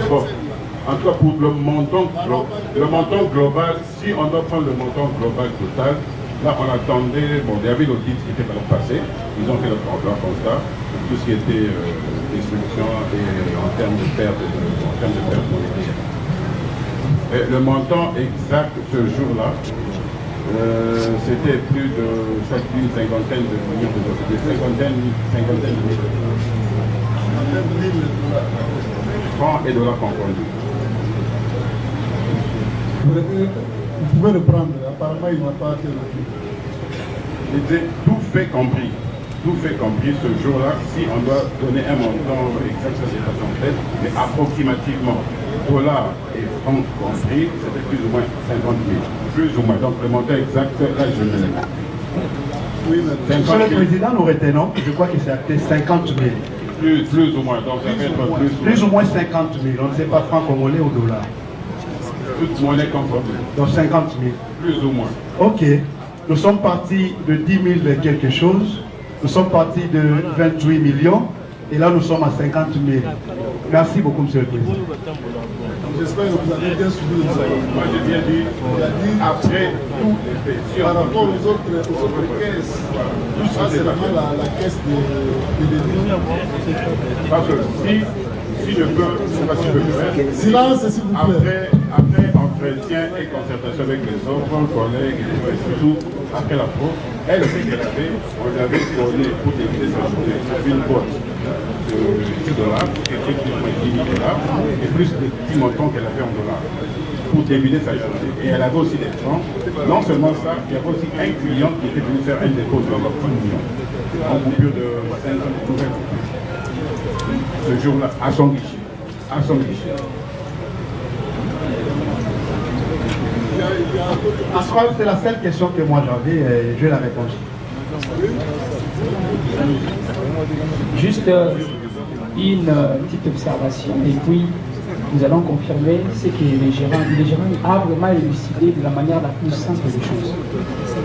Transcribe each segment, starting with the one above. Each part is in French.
Bon. En tout cas, pour le montant global, si on doit prendre le montant global total, là on attendait, bon, il y avait l'audit qui était passé, ils ont fait leur constat, tout ce qui était destruction et en termes de perte monétaire. Et le montant exact ce jour-là, c'était plus de une cinquantaine de millions de dollars, des cinquantaine de millions de dollars. Francs et dollars confondus. Vous pouvez le prendre, apparemment il n'a pas été retenu. Tout fait compris. Tout fait compris ce jour-là, si on doit donner un montant exact, ça c'est pas fait, mais approximativement, dollars et francs compris, c'était plus ou moins 50 000. Plus ou moins. Donc le montant exact, là je ne l'ai pas. Oui, monsieur le Président, nous retenons, je crois que c'est acté 50 000. Plus ou moins, donc ça va être plus ou moins 50 000, on ne sait pas franc congolais ou dollar. Toute monnaie confondue. Donc 50 000. Plus ou moins. Ok. Nous sommes partis de 10 000 et quelque chose. Nous sommes partis de 28 millions. Et là, nous sommes à 50 000. Merci beaucoup, monsieur le Président. J'espère que vous avez bien suivi le travail. Moi, j'ai bien dit, après tous les faits. Par rapport aux autres caisses, tout ça, c'est vraiment la caisse de l'édition. Parce que si je peux, je ne sais pas si je peux le faire. Silence, s'il vous plaît. Après entretien et concertation avec les autres collègues, et surtout après la pro, elle sait qu'elle avait, on lui avait donné pour débuter sa journée une boîte de 10 dollars, qui était plus de 10 000 dollars, et plus de 10 montants qu'elle avait en dollars, pour débuter sa journée. Et elle avait aussi des francs. Non seulement ça, il y avait aussi un client qui était venu faire un dépôt de 1 million, en coupure de 50 000. Ce jour-là, à son guichet. À son guichet. C'est la seule question que moi j'avais, je vais la répondre. Juste une petite observation, et puis nous allons confirmer ce que les gérants a vraiment élucidé de la manière la plus simple des choses.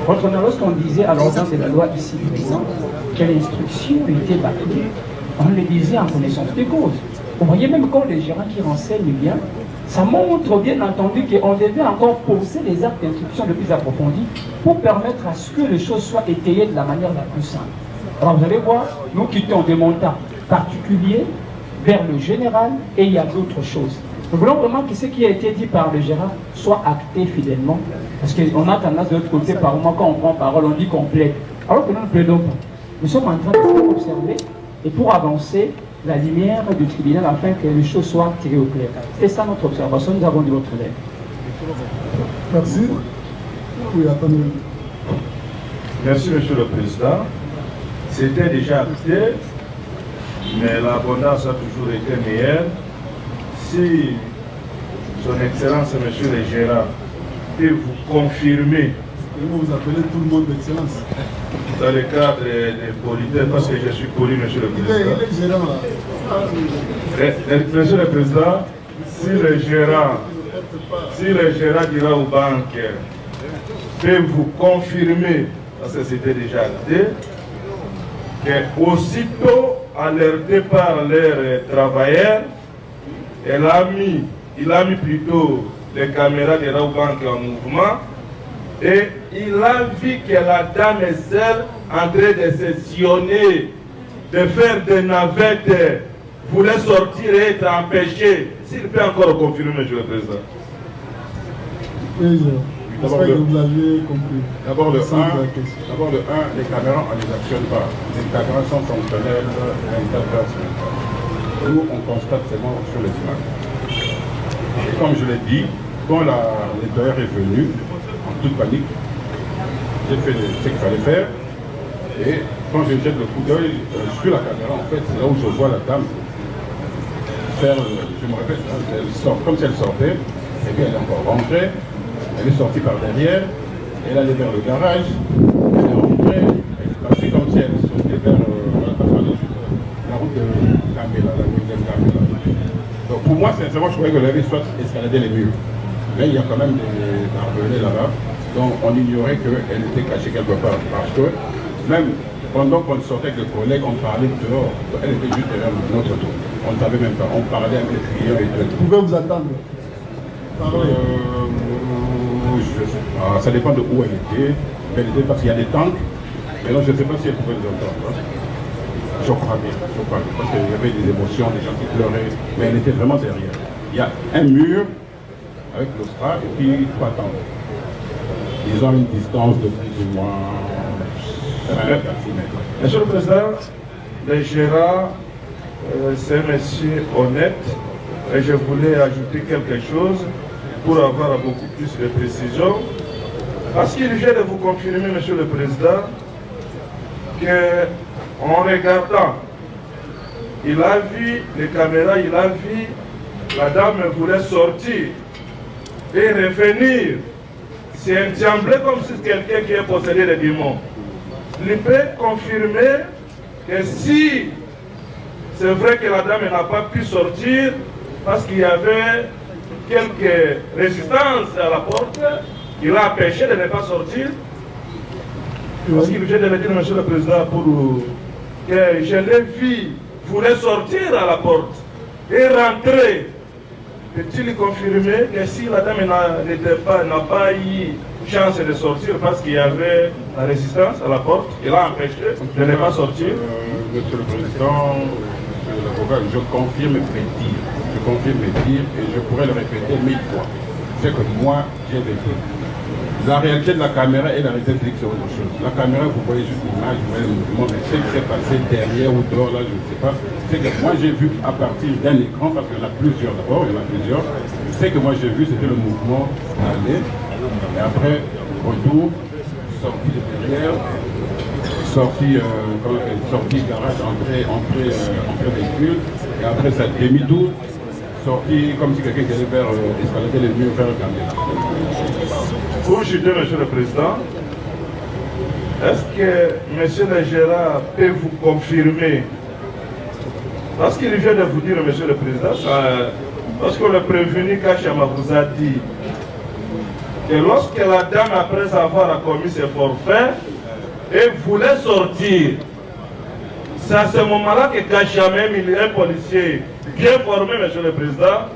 Autrement, lorsqu'on disait à l'ordre de la loi ici présent que l'instruction était battue, on le disait en connaissance des causes. Vous voyez, même quand les gérants qui renseignent bien, ça montre bien entendu qu'on devait encore poser les actes d'instruction le plus approfondis pour permettre à ce que les choses soient étayées de la manière la plus simple. Alors vous allez voir, nous quittons des montants particuliers vers le général et il y a d'autres choses. Nous voulons vraiment que ce qui a été dit par le gérant soit acté fidèlement. Parce qu'on a tendance de l'autre côté, par moment, quand on prend parole, on dit qu'on plaide. Alors que nous ne plaidons pas. Nous sommes en train de observer et pour avancer la lumière du tribunal afin que les choses soient tirées au clair. C'est ça notre observation, nous avons dit votre lettre. Merci. Oui, attendez. Merci, monsieur le Président. C'était déjà acté, mais l'abondance a toujours été meilleure. Si son Excellence, monsieur le gérant, peut vous confirmer. Vous appelez tout le monde d'excellence. Dans le cadre des politesses, parce que je suis poli, monsieur le Président. Il est gérant là. Monsieur le Président, si le gérant dira aux banques, peut vous confirmer, parce que c'était déjà acté, qu'aussitôt alerté par leurs travailleurs, il a mis plutôt les caméras de Raobank en mouvement et il a vu que la dame est seule en train de sessionner, de faire des navettes, voulait sortir et être empêché. S'il peut encore confirmer, monsieur le Président. Oui, j'espère que vous aviez compris. D'abord le 1, les caméras, on ne les actionne pas. Les caméras sont fonctionnelles 24 heures sur 24. Nous, on constate seulement sur les images. Et comme je l'ai dit, quand la nettoyeur est venu, en toute panique, j'ai fait ce qu'il fallait faire. Et quand je jette le coup d'œil sur la caméra, en fait, c'est là où je vois la dame faire, je me répète, elle sort, comme si elle sortait, et puis elle est encore rentrée, elle est sortie par derrière, elle allait vers le garage, elle est rentrée, elle est passée comme si elle sautait vers la route de Gambela, la route de Gambela. Donc pour moi, sincèrement, je croyais qu'elle avait soit escaladé les murs. Mais il y a quand même des barbelés là-bas, donc on ignorait qu'elle était cachée quelque part. Parce que même pendant qu'on sortait avec les collègues, on parlait dehors. Elle était juste derrière notre tour. On ne savait même pas. On parlait avec les clients et tout. Vous pouvez vous attendre. Je sais pas. Ça dépend de où elle était. Elle était parce qu'il y a des tanks. Mais là, je ne sais pas si elle pouvait nous entendre. Je crois bien. Parce qu'il y avait des émotions, des gens qui pleuraient. Mais elle était vraiment derrière. Il y a un mur avec l'Ostra et puis 3 tanks. Ils ont une distance de plus ou moins 5 à 6 mètres. Monsieur le Président, le gérant, c'est un monsieur honnête et je voulais ajouter quelque chose pour avoir beaucoup plus de précision. Parce qu'il vient de vous confirmer, Monsieur le Président, qu'en regardant, il a vu les caméras, il a vu la dame voulait sortir et revenir. C'est un semblé comme si quelqu'un qui est possédé de démons. Il peut confirmer que si c'est vrai que la dame n'a pas pu sortir parce qu'il y avait quelques résistances à la porte, il a empêché de ne pas sortir. Parce qu'il vient de le dire, Monsieur le Président, pour que je l'ai vu, voulait sortir à la porte et rentrer. Peut-il confirmer que si la dame n'a pas eu chance de sortir parce qu'il y avait la résistance à la porte, il a empêché de ne pas sortir? Monsieur le Président, Monsieur l'avocat, je confirme mes dires. Je confirme mes dires et je pourrais le répéter 1000 fois. C'est que moi, j'ai vécu. La réalité de la caméra et la réalité de c'est autre chose. La caméra, vous voyez juste l'image, vous voyez le mouvement, mais ce qui s'est passé derrière ou dehors, là, je ne sais pas. C'est que moi, j'ai vu à partir d'un écran, parce qu'il y en a plusieurs d'abord, il y en a plusieurs. Ce que moi, j'ai vu, c'était le mouvement aller, et après, retour, sortie de derrière, sortie garage, entrée véhicule, et après ça demi-tour, sortie comme si quelqu'un qui allait faire escalader les murs, faire le camion. Pour juger, Monsieur le Président, est-ce que Monsieur le gérant peut vous confirmer? Parce qu'il vient de vous dire, Monsieur le Président, parce que le prévenu Kachama vous a dit que lorsque la dame, après avoir commis ses forfaits, et voulait sortir, c'est à ce moment-là que Kachama, un policier bien formé, Monsieur le Président,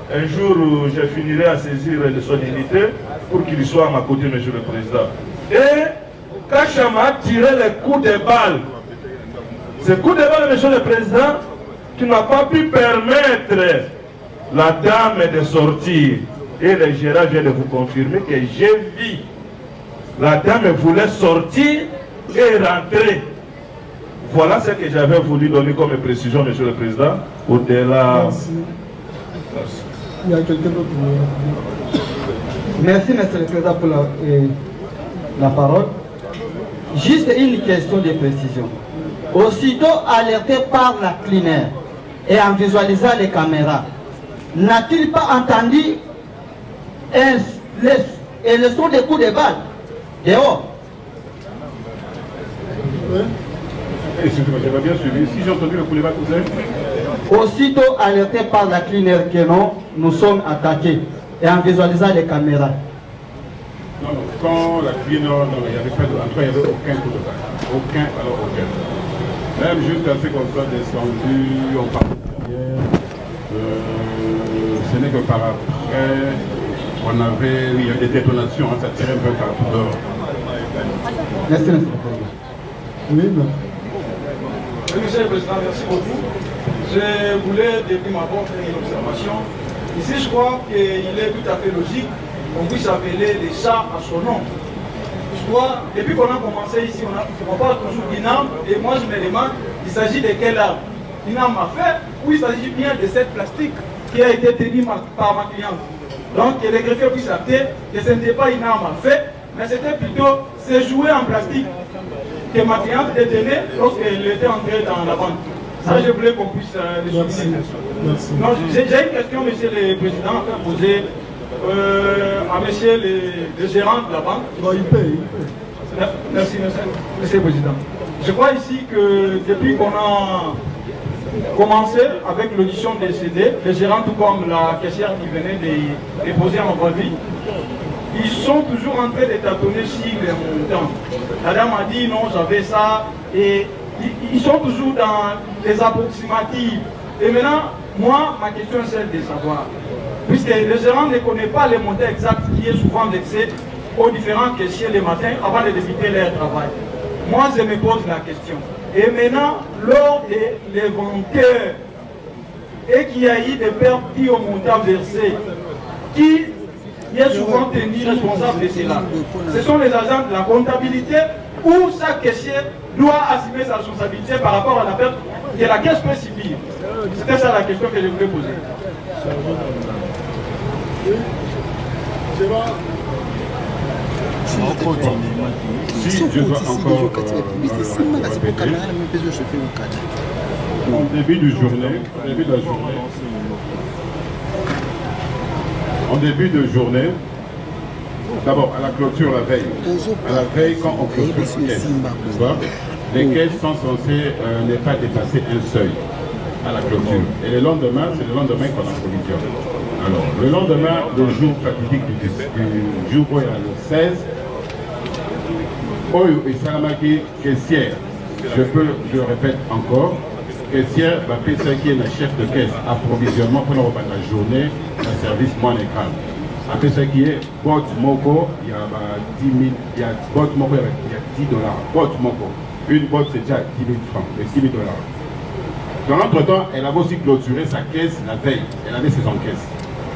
un jour je finirai à saisir de son unité pour qu'il soit à ma côté, Monsieur le Président. Et Kachama a tiré les coups de balle. Ces coups de balle, Monsieur le Président, qui n'a pas pu permettre la dame de sortir. Et le gérant vient de vous confirmer que j'ai vu la dame voulait sortir et rentrer. Voilà ce que j'avais voulu donner comme précision, Monsieur le Président. Au-delà. Merci. Il y a quelqu'un d'autre. Merci, Monsieur le Président, pour la parole. Juste une question de précision. Aussitôt alerté par la cleaner et en visualisant les caméras, n'a-t-il pas entendu le son des coups de balle dehors? Excusez-moi, j'avais bien suivi. Si j'ai entendu le coup de balle, vous savez? Aussitôt alerté par la cleaner que non, nous sommes attaqués et en visualisant les caméras. Non, non, quand la cleaner, non, il n'y avait pas de. En tout cas, il n'y avait aucun coup de balle. Aucun, alors aucun. Même jusqu'à ce qu'on soit descendu, on part derrière. Ce n'est que par après, on avait. Il y a des détonations, hein, ça tirait un peu partout dehors. Merci, Monsieur le Président. Oui, non. Monsieur le Président, merci beaucoup. Je voulais depuis ma part faire une observation. Ici, je crois qu'il est tout à fait logique qu'on puisse appeler les chats à son nom. Je crois, depuis qu'on a commencé ici, on parle toujours d'une arme, et moi je me demande, il s'agit de quelle arme? Une arme à feu ou il s'agit bien de cette plastique qui a été tenue par ma cliente? Donc, que les greffiers puissent acter que ce n'était pas une arme à feu, mais c'était plutôt ce jouet en plastique que ma cliente détenait lorsqu'elle était entrée dans la banque. Ça, je voulais qu'on puisse le souligner. Merci. Non, j'ai une question, Monsieur le Président, à poser à Monsieur le gérant de la banque. Bon, il paye. Merci, Monsieur le Président. Je crois ici que depuis qu'on a commencé avec l'audition des CD, le gérant, tout comme la caissière qui venait de déposer en avis, ils sont toujours en train de tâtonner sur les montants. La dame a dit non, j'avais ça, et ils sont toujours dans les approximatives. Et maintenant, moi, ma question est celle de savoir, puisque le gérant ne connaît pas les montants exacts qui est souvent vexé aux différents caissiers le matin avant de débuter leur travail. Moi, je me pose la question. Et maintenant, lors de l'inventaire, et qu'il y a eu des pertes liées au montant versé, qui est souvent tenu responsable de cela? Ce sont les agents de la comptabilité où chaque caissier doit assumer sa responsabilité par rapport à la perte que la caisse peut subir. C'était ça la question que je voulais poser. Si je dois encore en début de journée, d'abord à la clôture la veille, quand on clôture une caisse, les caisses sont censées ne pas dépasser un seuil à la clôture. Et le lendemain, c'est le lendemain qu'on approvisionne. Alors, le lendemain, le jour fatidique du jour où il y a le 16, Oyo et Salamaki, caissière, je répète encore, caissière, c'est qui est la chef de caisse, approvisionnement pour la journée, un service monégal. Après ce qui est bot moko, il y a 10 000, il y a bot moko, il y a 10 $. Bot moko, une botte c'est déjà 10 000 francs, et 10 000 $. Dans l'entretemps, elle avait aussi clôturé sa caisse la veille, elle avait ses encaisses,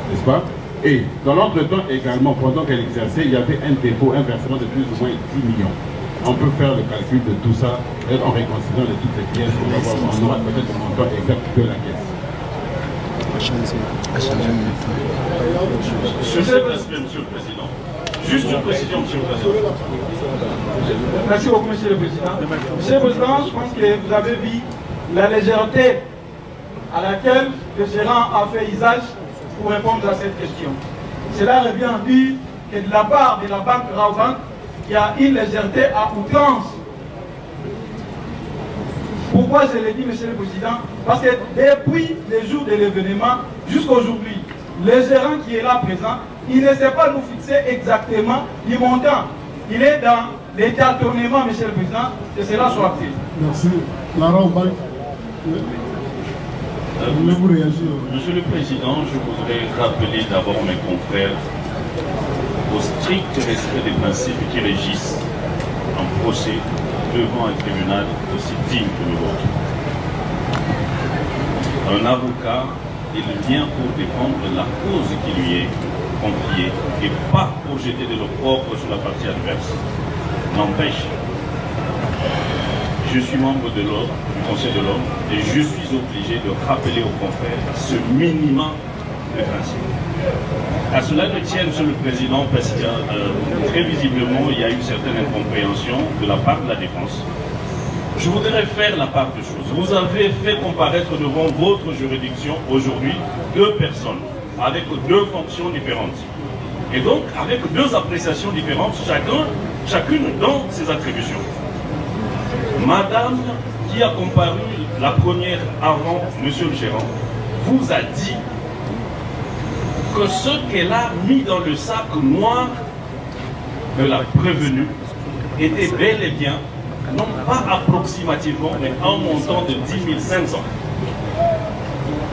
n'est-ce pas? Et dans l'entretemps également, pendant qu'elle exerçait, il y avait un dépôt, un versement de plus ou moins 10 millions. On peut faire le calcul de tout ça en réconciliant toutes les pièces, on aura peut-être le montant exact de la caisse. Monsieur le Président, juste une précision, Monsieur le Président. Merci beaucoup, Monsieur le Président. Monsieur le Président, je pense que vous avez vu la légèreté à laquelle le gérant a fait usage pour répondre à cette question. Cela revient à dire que de la part de la banque Raobank, il y a une légèreté à outrance. Pourquoi je l'ai dit, Monsieur le Président? Parce que depuis le jour de l'événement jusqu'à aujourd'hui, le gérant qui est là présent, il ne sait pas nous fixer exactement le montant. Il est dans les tâtonnements, Monsieur le Président, que cela soit fait. Merci. La Raobank. Monsieur le Président, je voudrais rappeler d'abord mes confrères au strict respect des principes qui régissent un procès devant un tribunal aussi digne que le vôtre. Un avocat, il vient pour défendre la cause qui lui est confiée et pas pour jeter de l'eau propre sur la partie adverse. N'empêche, je suis membre de l'ordre, du Conseil de l'ordre, et je suis obligé de rappeler aux confrères ce minimum de principe. À cela ne tient, Monsieur le Président, parce que très visiblement, il y a eu certaines incompréhensions de la part de la défense. Je voudrais faire la part de choses. Vous avez fait comparaître devant votre juridiction aujourd'hui 2 personnes avec 2 fonctions différentes. Et donc, avec 2 appréciations différentes, chacune dans ses attributions. Madame qui a comparu la première avant Monsieur le gérant vous a dit que ce qu'elle a mis dans le sac noir de la prévenue était bel et bien, non pas approximativement, mais un montant de 10 500,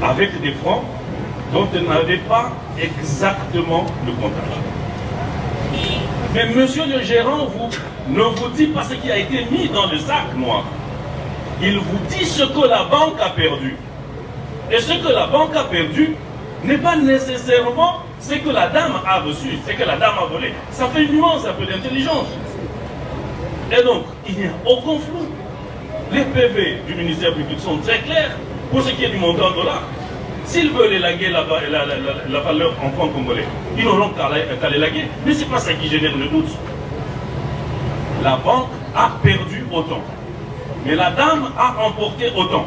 avec des francs dont elle n'avait pas exactement le comptage. Mais Monsieur le gérant ne vous dit pas ce qui a été mis dans le sac noir. Il vous dit ce que la banque a perdu. Et ce que la banque a perdu n'est pas nécessairement ce que la dame a reçu, ce que la dame a volé. Ça fait une nuance, un peu d'intelligence. Et donc, il n'y a aucun flou. Les PV du ministère public sont très clairs pour ce qui est du montant en dollars. S'ils veulent élaguer la valeur en francs congolais, ils n'auront qu'à l'élaguer. Mais ce n'est pas ça qui génère le doute. La banque a perdu autant. Mais la dame a emporté autant.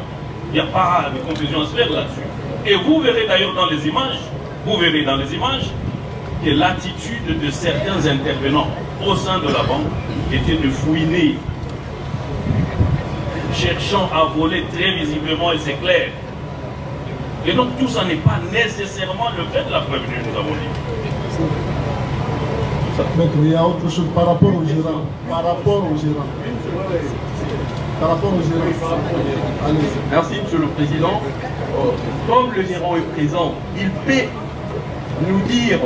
Il n'y a pas de confusion à se faire là-dessus. Et vous verrez d'ailleurs dans les images, que l'attitude de certains intervenants au sein de la banque était de fouiner, cherchant à voler très visiblement, et c'est clair. Et donc tout ça n'est pas nécessairement le fait de la prévenue, nous avons dit. Maître, il y a autre chose par rapport au gérant. Par rapport au gérant. Allez. Merci, Monsieur le Président. Comme le gérant est présent, il peut nous dire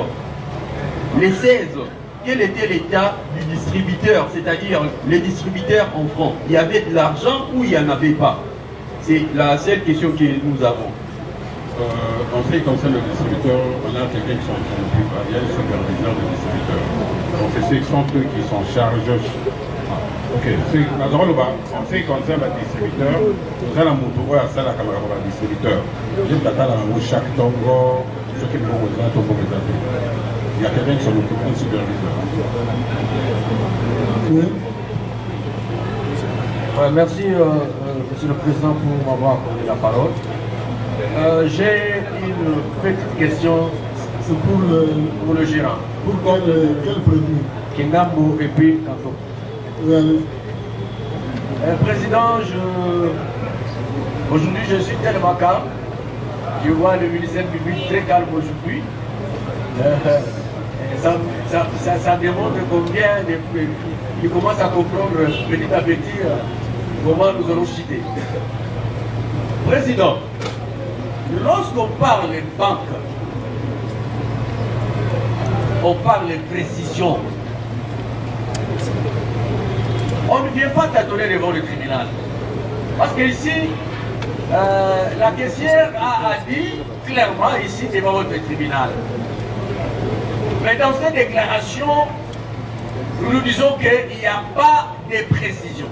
les 16, quel était l'état du distributeur, c'est-à-dire les distributeurs en francs. Il y avait de l'argent ou il n'y en avait pas? C'est la seule question que nous avons. En ce qui concerne le distributeur, on a quelqu'un qui sont introduits, il y a le superviseur de distributeur. Donc c'est ceux qui sont eux qui sont chargés. Ok, en ce qui concerne le distributeur, nous allons montrer à ça la caméra pour le distributeur. Je vais vous chaque tongo, ce qui nous représente au propriétaire. Il y a quelqu'un qui s'en occupe, un superviseur. Oui. Merci, Monsieur le Président, pour m'avoir accordé la parole. J'ai une petite question. C'est pour le gérant. Pour quel produit? Kingambo et puis Kanto. Oui, allez. Président, aujourd'hui je suis tellement calme. Je vois le ministère public très calme aujourd'hui. Ça démontre combien il commence à comprendre petit à petit comment nous allons chuter. Président, lorsqu'on parle de banque, on parle de précision. On ne vient pas tâtonner devant le tribunal. Parce que ici, la caissière a dit clairement ici devant votre tribunal. Mais dans cette déclaration, nous disons qu'il n'y a pas de précision.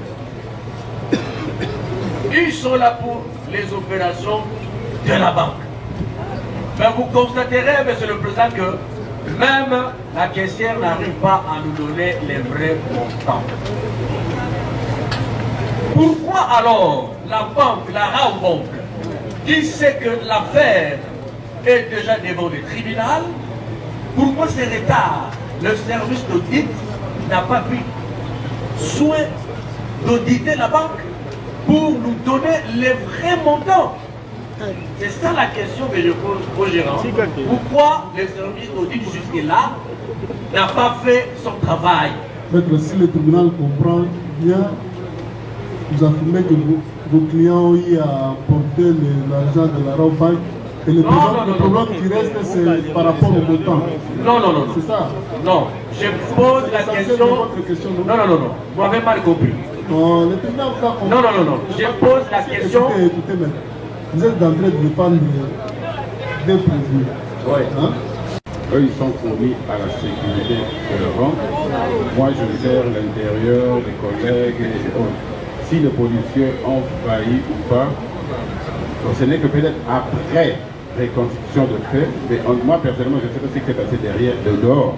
Ils sont là pour les opérations de la banque. Mais vous constaterez, Monsieur le Président, que même la caissière n'arrive pas à nous donner les vrais montants. Pourquoi alors la banque, la Raobank, qui sait que l'affaire est déjà devant le tribunal, pourquoi ces retards? Le service d'audit n'a pas pris soin d'auditer la banque pour nous donner les vrais montants. C'est ça la question que je pose au gérant. Pourquoi le service d'audit jusque-là n'a pas fait son travail? Maître, si le tribunal comprend bien, vous affirmez que vos clients ont eu à porter l'argent de la Raobank. Et le problème qui reste, c'est par rapport au montant. Non. C'est ça? Non. Je pose la question. Non. Vous m'avez mal compris. Non, le tribunal vous a compris. Non. Je pose la question. Écoutez, maître. Vous êtes en train de défendre des prévenus. Oui. Hein? Eux, ils sont soumis à la sécurité de leur banque. Moi, je gère l'intérieur, les collègues et autres. Si les policiers ont failli ou pas, ce n'est que peut-être après reconstitution de fait. Mais moi, personnellement, je ne sais pas ce qui s'est passé derrière, de dehors.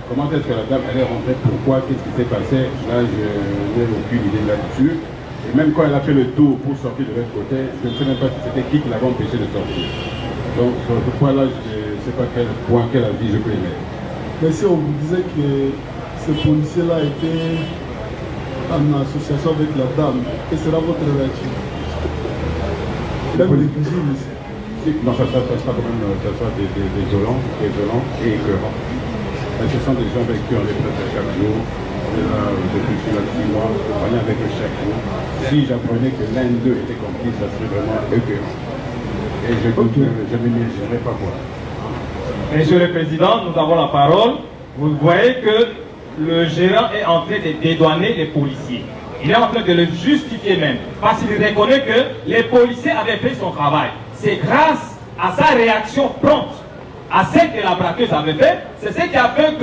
Comment est-ce que la dame elle est rentrée? Pourquoi? Qu'est-ce qui s'est passé? Là, je n'ai aucune idée là-dessus. Et même quand elle a fait le tour pour sortir de l'autre côté, je ne sais même pas si c'était qui l'avait empêché de sortir. Donc, sur ce point-là, je ne sais pas quel point, quel avis je peux émettre. Mais si on vous disait que ce policier-là était en association avec la dame, quelle sera votre réaction? Même les vigiles ici. Non, ça sera quand même des violents et écœurants. Ce sont des gens avec qui on est presque chaque jour. On est là depuis 6 mois, on est avec eux chaque jour. Si j'apprenais que l'un d'eux était complice, ça serait vraiment écœurant. Et je ne m'imaginarais pas quoi. Monsieur le Président, nous avons la parole. Vous voyez que le gérant est en train de dédouaner les policiers. Il est en train de le justifier même. Parce qu'il reconnaît que les policiers avaient fait son travail. C'est grâce à sa réaction prompte à ce que la braqueuse avait fait, c'est ce qui a fait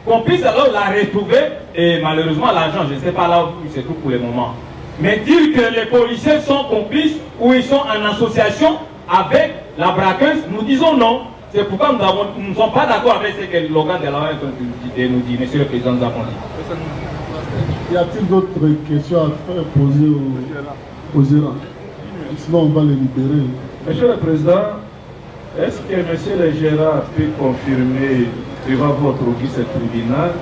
qu'on puisse alors la retrouver. Et malheureusement, l'argent, je ne sais pas là où il se trouve pour le moment. Mais dire que les policiers sont complices ou ils sont en association avec la braqueuse, nous disons non. C'est pourquoi nous ne sommes pas d'accord avec ce que l'organe de la loi nous dit. Monsieur le Président, nous avons dit. Y a-t-il d'autres questions à faire poser au gérant? Sinon, on va les libérer. Monsieur le Président, est-ce que monsieur le gérant peut confirmer devant votre office tribunal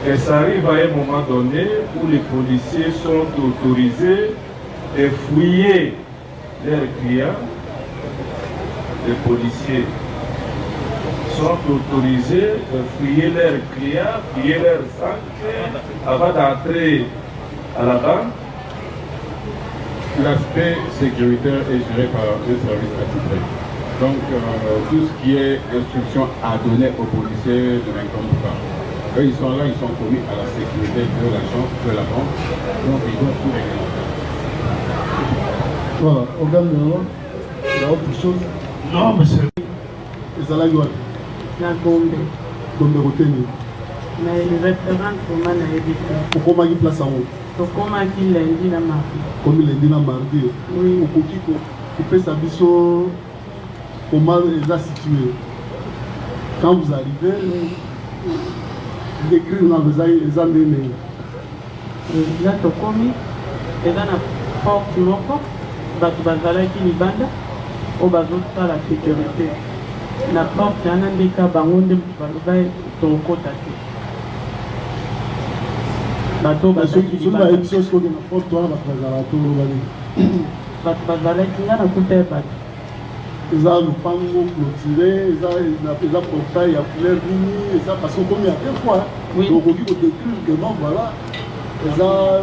que ça arrive à un moment donné où les policiers sont autorisés de fouiller leurs clients? Les policiers sont autorisés de fouiller leurs clients, fouiller leurs sacs avant d'entrer à la banque. L'aspect sécuritaire est géré par un service attitré. Donc tout ce qui est instruction à donner aux policiers ne m'incombe pas. Eux, ils sont là, ils sont commis à la sécurité de l'agence, de la banque. Donc ils doivent tout réglementer. Voilà, organe de l'ordre, il y a autre chose. Non, monsieur. Les alaïouates. La Gombe. Gombe Roteni. Mais le référent comment a évité. Pourquoi il y a place en haut? Comment il lundi la mardi. Comme il lundi la mardi. Oui. Vous pouvez savoir comment ils sont situés. Quand vous arrivez, décrire dans les années. Là, tu commis, et dans la porte, non pas, tu vas aller qui banda, ou vas la sécurité. La porte, il y a un cas, tu vas aller ton côté. Bateau, bateau, qui va être chose qu'on a porte, toi, vas aller qui a un coup de bateau. Ils ont le panneau clôturé, ils ont portail à couleur ligne, parce qu'on comme il y a deux fois. Donc on dit qu'on décrit que non, voilà. Ils ont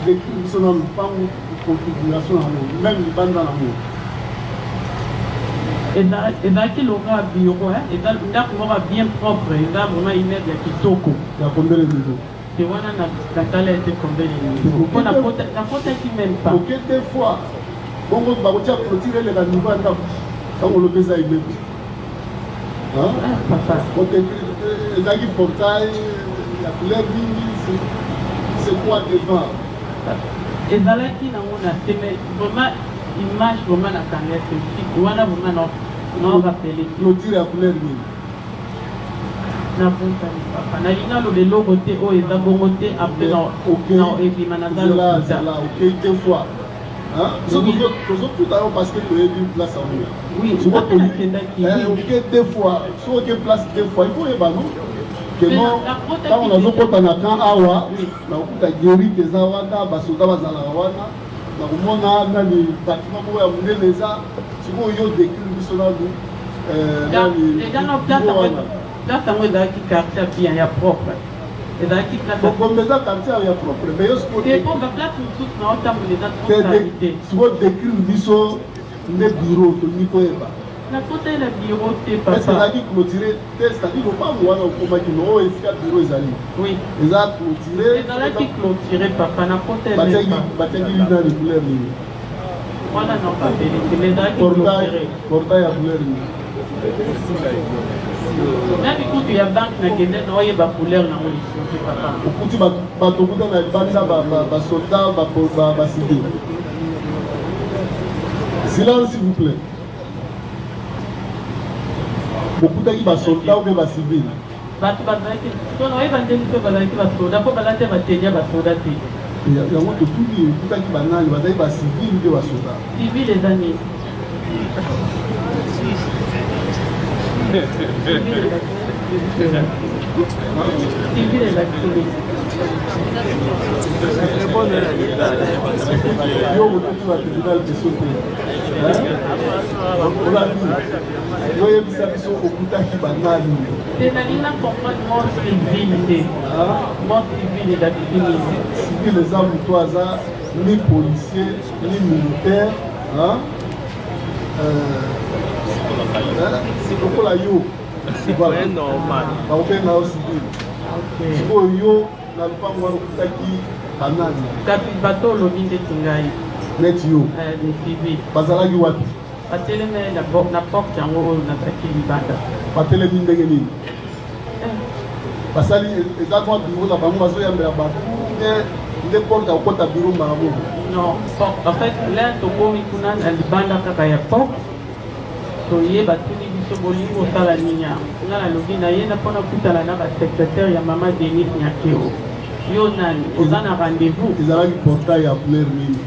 décrit qu'ils sont dans le panneau de configuration, même les bandes dans l'amour. Et dans quel aura bureau, et dans l'aura bien propre, et dans vraiment une aide qui toque. Il y a combien de niveaux? Et on a la tale été combien de niveaux? On a la faute qui même pas. Ok, des fois. Bon, on va retirer les niveau à table. Quand on le fait, il est. Hein? On a dit portail, la couleur ligne, c'est quoi devant? Et dans la qui on a vraiment image, vraiment la canette, on a vraiment non rappelé. Clôture la couleur ligne. Na punta ni papa. Na lina lo de logo te o et d'abongote après non et puis manazalo. Là, ok, deux fois. Hein? Surtout tout à l'heure parce que tu as une place en haut. Oui, tu vois que deux fois, soit que place deux fois, il faut les ballons. Quand on a un peu de temps, awa, on a guéri des awada, basoda bazalawana, on a des bâtiments où on a les arts, tu vois, il y a des crimes là, tu as qui quartier bien propre. Et dans qui place comme les quartiers est propre. Mais il faut que la place tout na autant les autres qualité. Tu vois décrire biso les bureaux to ni ko eba. La côté le bureau te pas. Est-ce que la qui clôturer, c'est-à-dire faut pas voir au comment qui no est ce bureau ezali. Oui. Les a clôturer. Et dans la qui clôturer papa na côté le bataki na les couleurs ni. Voilà non pas les a qui clôturer. Portail à couleur ni. Là, écoute, il y a banque qui a une couleur dans le papa. Écoute, il y a des soldats, des civils. Silence, s'il vous plaît. Beaucoup de soldats ou des civils. Il y a tout qui est civil ou des soldats. Civil les années. Ni policiers, ni militaires. C'est beaucoup la yo. C'est normal. On fait là aussi. C'est pour yo, la femme va nous qui banane. Tapi bateau le vin de Tingai. Net yo. Les civils. Bazala qui wapi. Patele mais la porte en haut na taki libanda. Patele minde ngeni. Basali exactement bureau la bango bazo ya mbela bato. Les portes au côté bureau marabout. Non, en fait là to ko mikuna na libanda kaka ya porte. Toye batuni biso bolingo sala ninya ngala lobi na yena pona kutala na ba secrétaire ya mama Denis Nyakeo yo nani ozana rendez-vous ezala ki portail ya couleur nini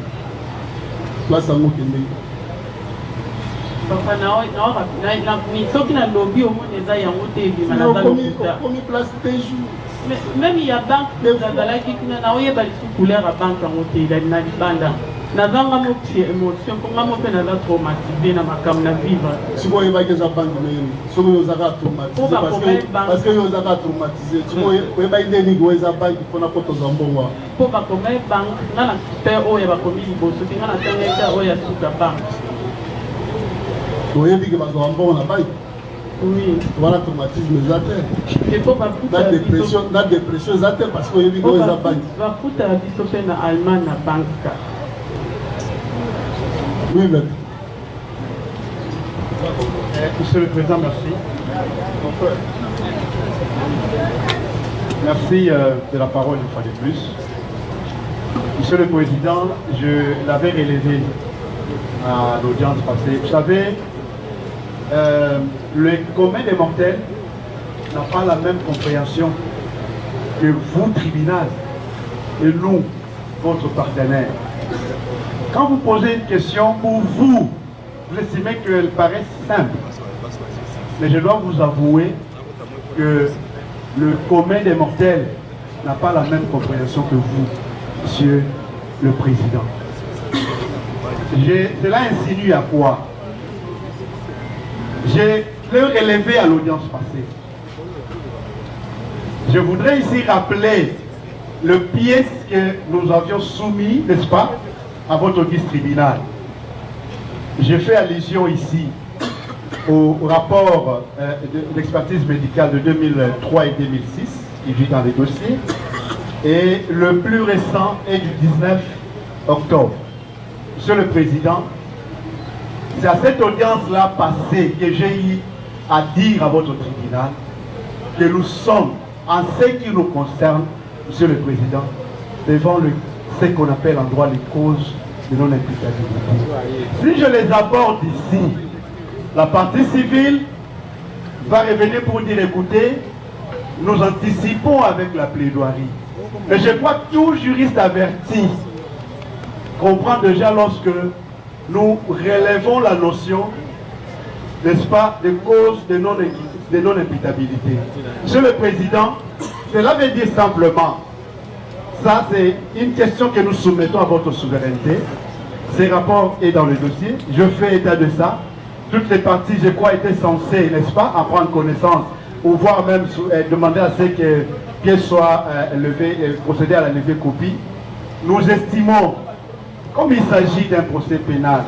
place yango kende papa na ni soki na lobi au monde eza yango te bima na zalo komi place de jour même il y a banque ezala ki kuna na oyeba lisu couleur ya banque yango te na libanda nazanga motie émotion po nga mo mpe naza traumatisé na makambo na vivre sikoyo oyebaki eza banke nini soki oyo ozaka traumatisé parce que oyo ozaka traumatisé sikoyo oyebaki nde nini oyo eza banke mpona po tozwa mbongo mpo bakomai banke nga na te oyo bakomi liboso te nga na tanga ete oyo ya suka banke oyebi ke bazwa mbongo na banke oui wana traumatisme eza te na dépression eza te parce que oyebi ke oyo eza banke bafutaka biso mpe na allemagne na banke ka. Oui, mais... Monsieur le Président, merci. Merci de la parole une fois de plus. Monsieur le Président, je l'avais relevé à l'audience passée. Vous savez, le commun des mortels n'a pas la même compréhension que vous, tribunal, et nous, votre partenaire. Quand vous posez une question, pour vous, vous estimez qu'elle paraît simple. Mais je dois vous avouer que le commun des mortels n'a pas la même compréhension que vous, Monsieur le Président. Cela insinue à quoi? J'ai le relevé à l'audience passée. Je voudrais ici rappeler le pièce que nous avions soumis, n'est-ce pas, à votre guise tribunal. J'ai fait allusion ici au rapport de l'expertise médicale de 2003 et 2006 qui vit dans les dossiers, et le plus récent est du 19 octobre. Monsieur le Président, c'est à cette audience-là passée que j'ai eu à dire à votre tribunal que nous sommes, en ce qui nous concerne, Monsieur le Président, devant ce qu'on appelle en droit les causes de non-imputabilité. Si je les aborde ici, la partie civile va revenir pour dire, écoutez, nous anticipons avec la plaidoirie. Mais je crois que tout juriste averti comprend déjà lorsque nous relevons la notion, n'est-ce pas, de causes de non-imputabilité. Monsieur le Président, cela veut dire simplement, ça c'est une question que nous soumettons à votre souveraineté. Ce rapport est dans le dossier, je fais état de ça. Toutes les parties, je crois, étaient censées, n'est-ce pas, en prendre connaissance, ou voire même demander à ce qu'elle soit levée, procéder à la levée copie. Nous estimons, comme il s'agit d'un procès pénal,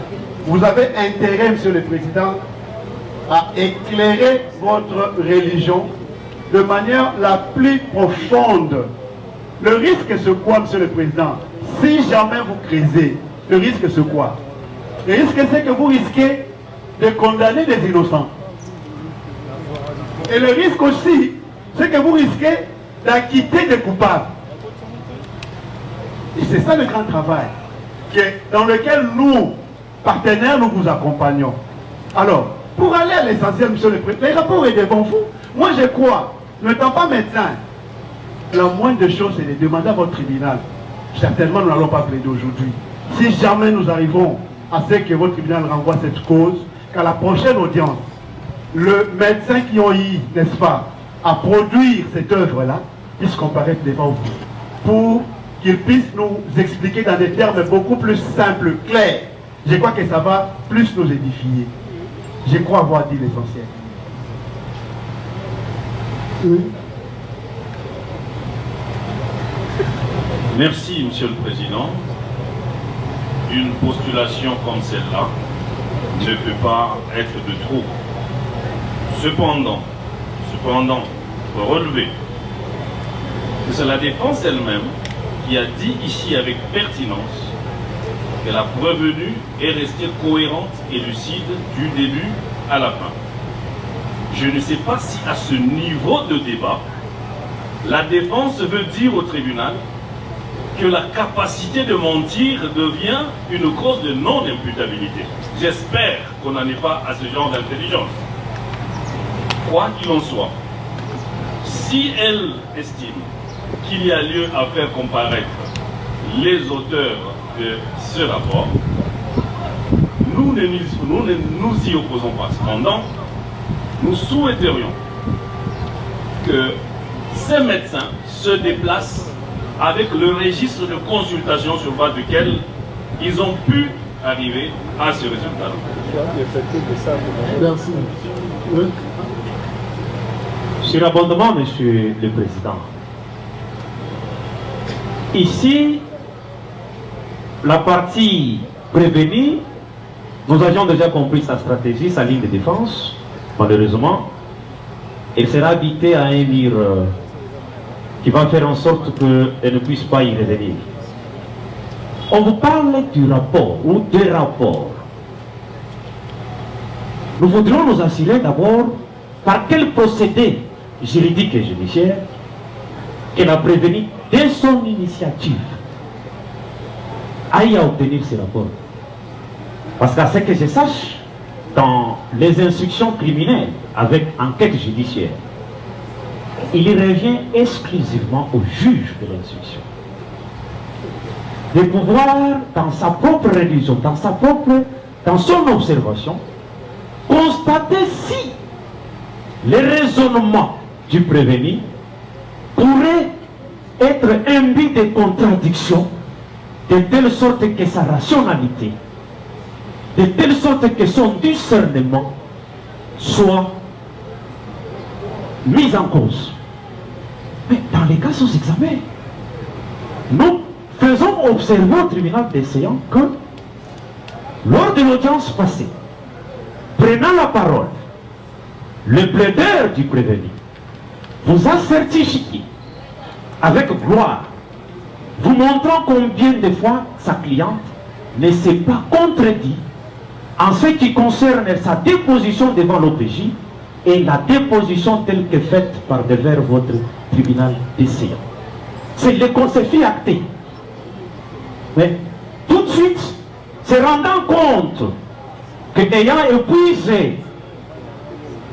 vous avez intérêt, Monsieur le Président, à éclairer votre religion de manière la plus profonde. Le risque c'est quoi, Monsieur le Président? Si jamais vous creusez, le risque c'est quoi? Le risque c'est que vous risquez de condamner des innocents. Et le risque aussi, c'est que vous risquez d'acquitter des coupables. Et c'est ça le grand travail dans lequel nous, partenaires, nous vous accompagnons. Alors, pour aller à l'essentiel, Monsieur le Président, les rapports est devant vous. Moi, je crois, n'étant pas médecin, la moindre des choses, c'est de demander à votre tribunal. Certainement, nous n'allons pas plaider aujourd'hui. Si jamais nous arrivons à ce que votre tribunal renvoie cette cause, qu'à la prochaine audience, le médecin qui ont eu, n'est-ce pas, à produire cette œuvre-là, puisse comparaître devant vous, pour qu'il puisse nous expliquer dans des termes beaucoup plus simples, clairs. Je crois que ça va plus nous édifier. Je crois avoir dit l'essentiel. Oui. Merci, Monsieur le Président. Une postulation comme celle-là ne peut pas être de trop. Cependant, il faut relever que c'est la défense elle-même qui a dit ici avec pertinence que la prévenue est restée cohérente et lucide du début à la fin. Je ne sais pas si à ce niveau de débat, la défense veut dire au tribunal que la capacité de mentir devient une cause de non-imputabilité. J'espère qu'on n'en est pas à ce genre d'intelligence. Quoi qu'il en soit, si elle estime qu'il y a lieu à faire comparaître les auteurs de ce rapport, nous ne nous y opposons pas. Cependant, nous souhaiterions que ces médecins se déplacent avec le registre de consultation sur base duquel ils ont pu arriver à ce résultat. Merci. Oui. Sur l'abondement, Monsieur le Président, ici, la partie prévenue, nous avions déjà compris sa stratégie, sa ligne de défense. Malheureusement, elle sera habitée à un mur qui va faire en sorte qu'elle ne puisse pas y revenir. On vous parle du rapport ou des rapports. Nous voudrions nous assurer d'abord par quel procédé juridique et judiciaire qu'elle a prévenu dès son initiative à y obtenir ces rapports. Parce qu'à ce que je sache, dans les instructions criminelles avec enquête judiciaire, il revient exclusivement au juge de l'instruction de pouvoir, dans sa propre religion, dans son observation, constater si les raisonnements du prévenu pourraient être imbus de contradictions, de telle sorte que sa rationalité, de telle sorte que son discernement soit mis en cause. Mais dans les cas sous examen, nous faisons observer au tribunal des séances que lors de l'audience passée, prenant la parole, le plaideur du prévenu vous a certifié avec gloire, vous montrant combien de fois sa cliente ne s'est pas contredit en ce qui concerne sa déposition devant l'OPJ et la déposition telle que faite par devers votre tribunal des séances. C'est le fait acté. Mais tout de suite, se rendant compte que ayant épuisé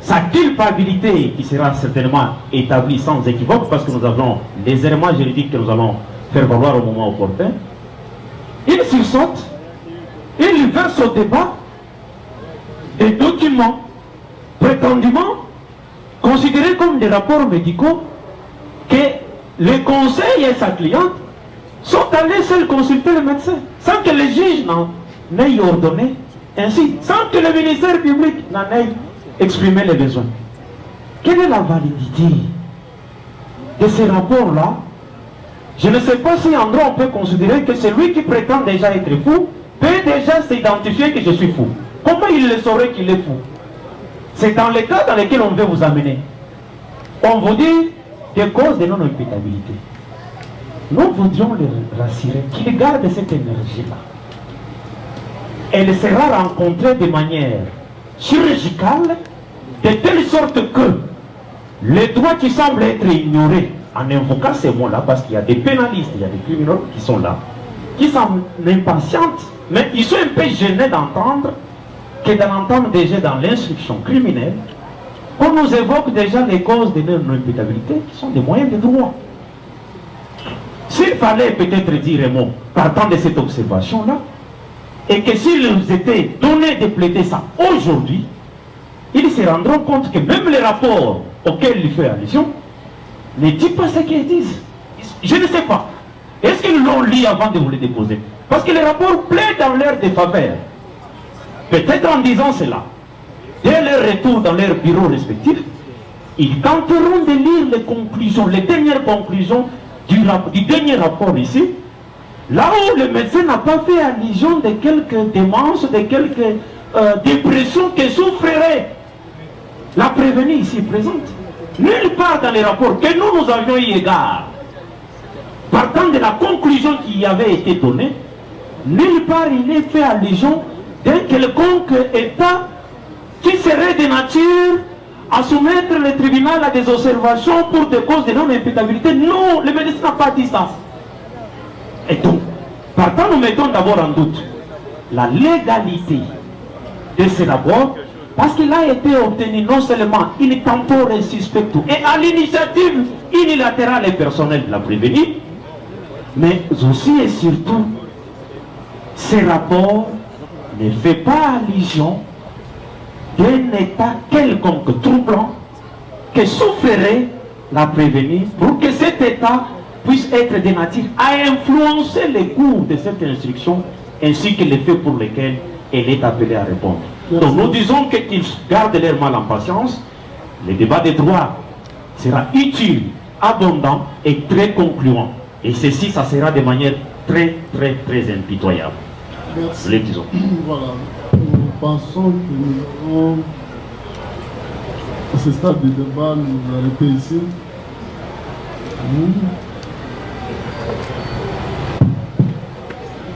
sa culpabilité qui sera certainement établie sans équivoque parce que nous avons les éléments juridiques que nous allons faire valoir au moment opportun, il sursaute, il verse au débat des documents prétendument considérés comme des rapports médicaux que le conseil et sa cliente sont allés seuls consulter le médecin sans que le juge n'ait ordonné ainsi, sans que le ministère public n'en ait exprimé les besoins. Quelle est la validité de ces rapports-là? Je ne sais pas si en droit on peut considérer que celui qui prétend déjà être fou peut déjà s'identifier que je suis fou. Comment il le saurait qu'il est fou? C'est dans les cas dans lesquels on veut vous amener. On vous dit des causes de non-imputabilité. Nous voudrions les rassurer qu'ils gardent cette énergie-là. Elle sera rencontrée de manière chirurgicale, de telle sorte que les droits qui semblent être ignorés en invoquant ces mots-là, parce qu'il y a des pénalistes, il y a des criminels qui sont là, qui sont impatientes, mais ils sont un peu gênés d'entendre que d'entendre déjà dans l'instruction criminelle, on nous évoque déjà les causes de non-imputabilité qui sont des moyens de droit. S'il fallait peut-être dire un mot partant de cette observation-là, et que s'il nous était donné de plaider ça aujourd'hui, ils se rendront compte que même les rapports auxquels il fait allusion ne disent pas ce qu'ils disent. Je ne sais pas. Est-ce qu'ils l'ont lu avant de vous les déposer? Parce que les rapports plaident dans leur défaveur. Peut-être en disant cela, dès leur retour dans leurs bureaux respectifs, ils tenteront de lire les conclusions, les dernières conclusions du dernier rapport ici, là où le médecin n'a pas fait allusion de quelques démences, de quelques dépressions que souffrirait la prévenue ici présente. Nulle part dans les rapports que nous avions eu égard, partant de la conclusion qui y avait été donnée, nulle part il est fait allusion d'un quelconque état qui serait de nature à soumettre le tribunal à des observations pour des causes de non-imputabilité. Non, le médecin n'a pas dit ça. Et donc, partant, nous mettons d'abord en doute la légalité de ce rapport, parce qu'il a été obtenu non seulement in tempore suspectu et à l'initiative unilatérale et personnelle de la prévenue, mais aussi et surtout, ce rapport ne fait pas allusion d'un état quelconque troublant que souffrirait la prévenue pour que cet état puisse être de nature à influencer les cours de cette instruction ainsi que les faits pour lesquels elle est appelée à répondre. Donc nous disons qu'ils gardent leur mal en patience. Le débat des droits sera utile, abondant et très concluant. Et ceci, ça sera de manière très impitoyable. Merci. Les disons. Voilà. Nous pensons que nous avons, à ce stade du débat, nous arrêter ici.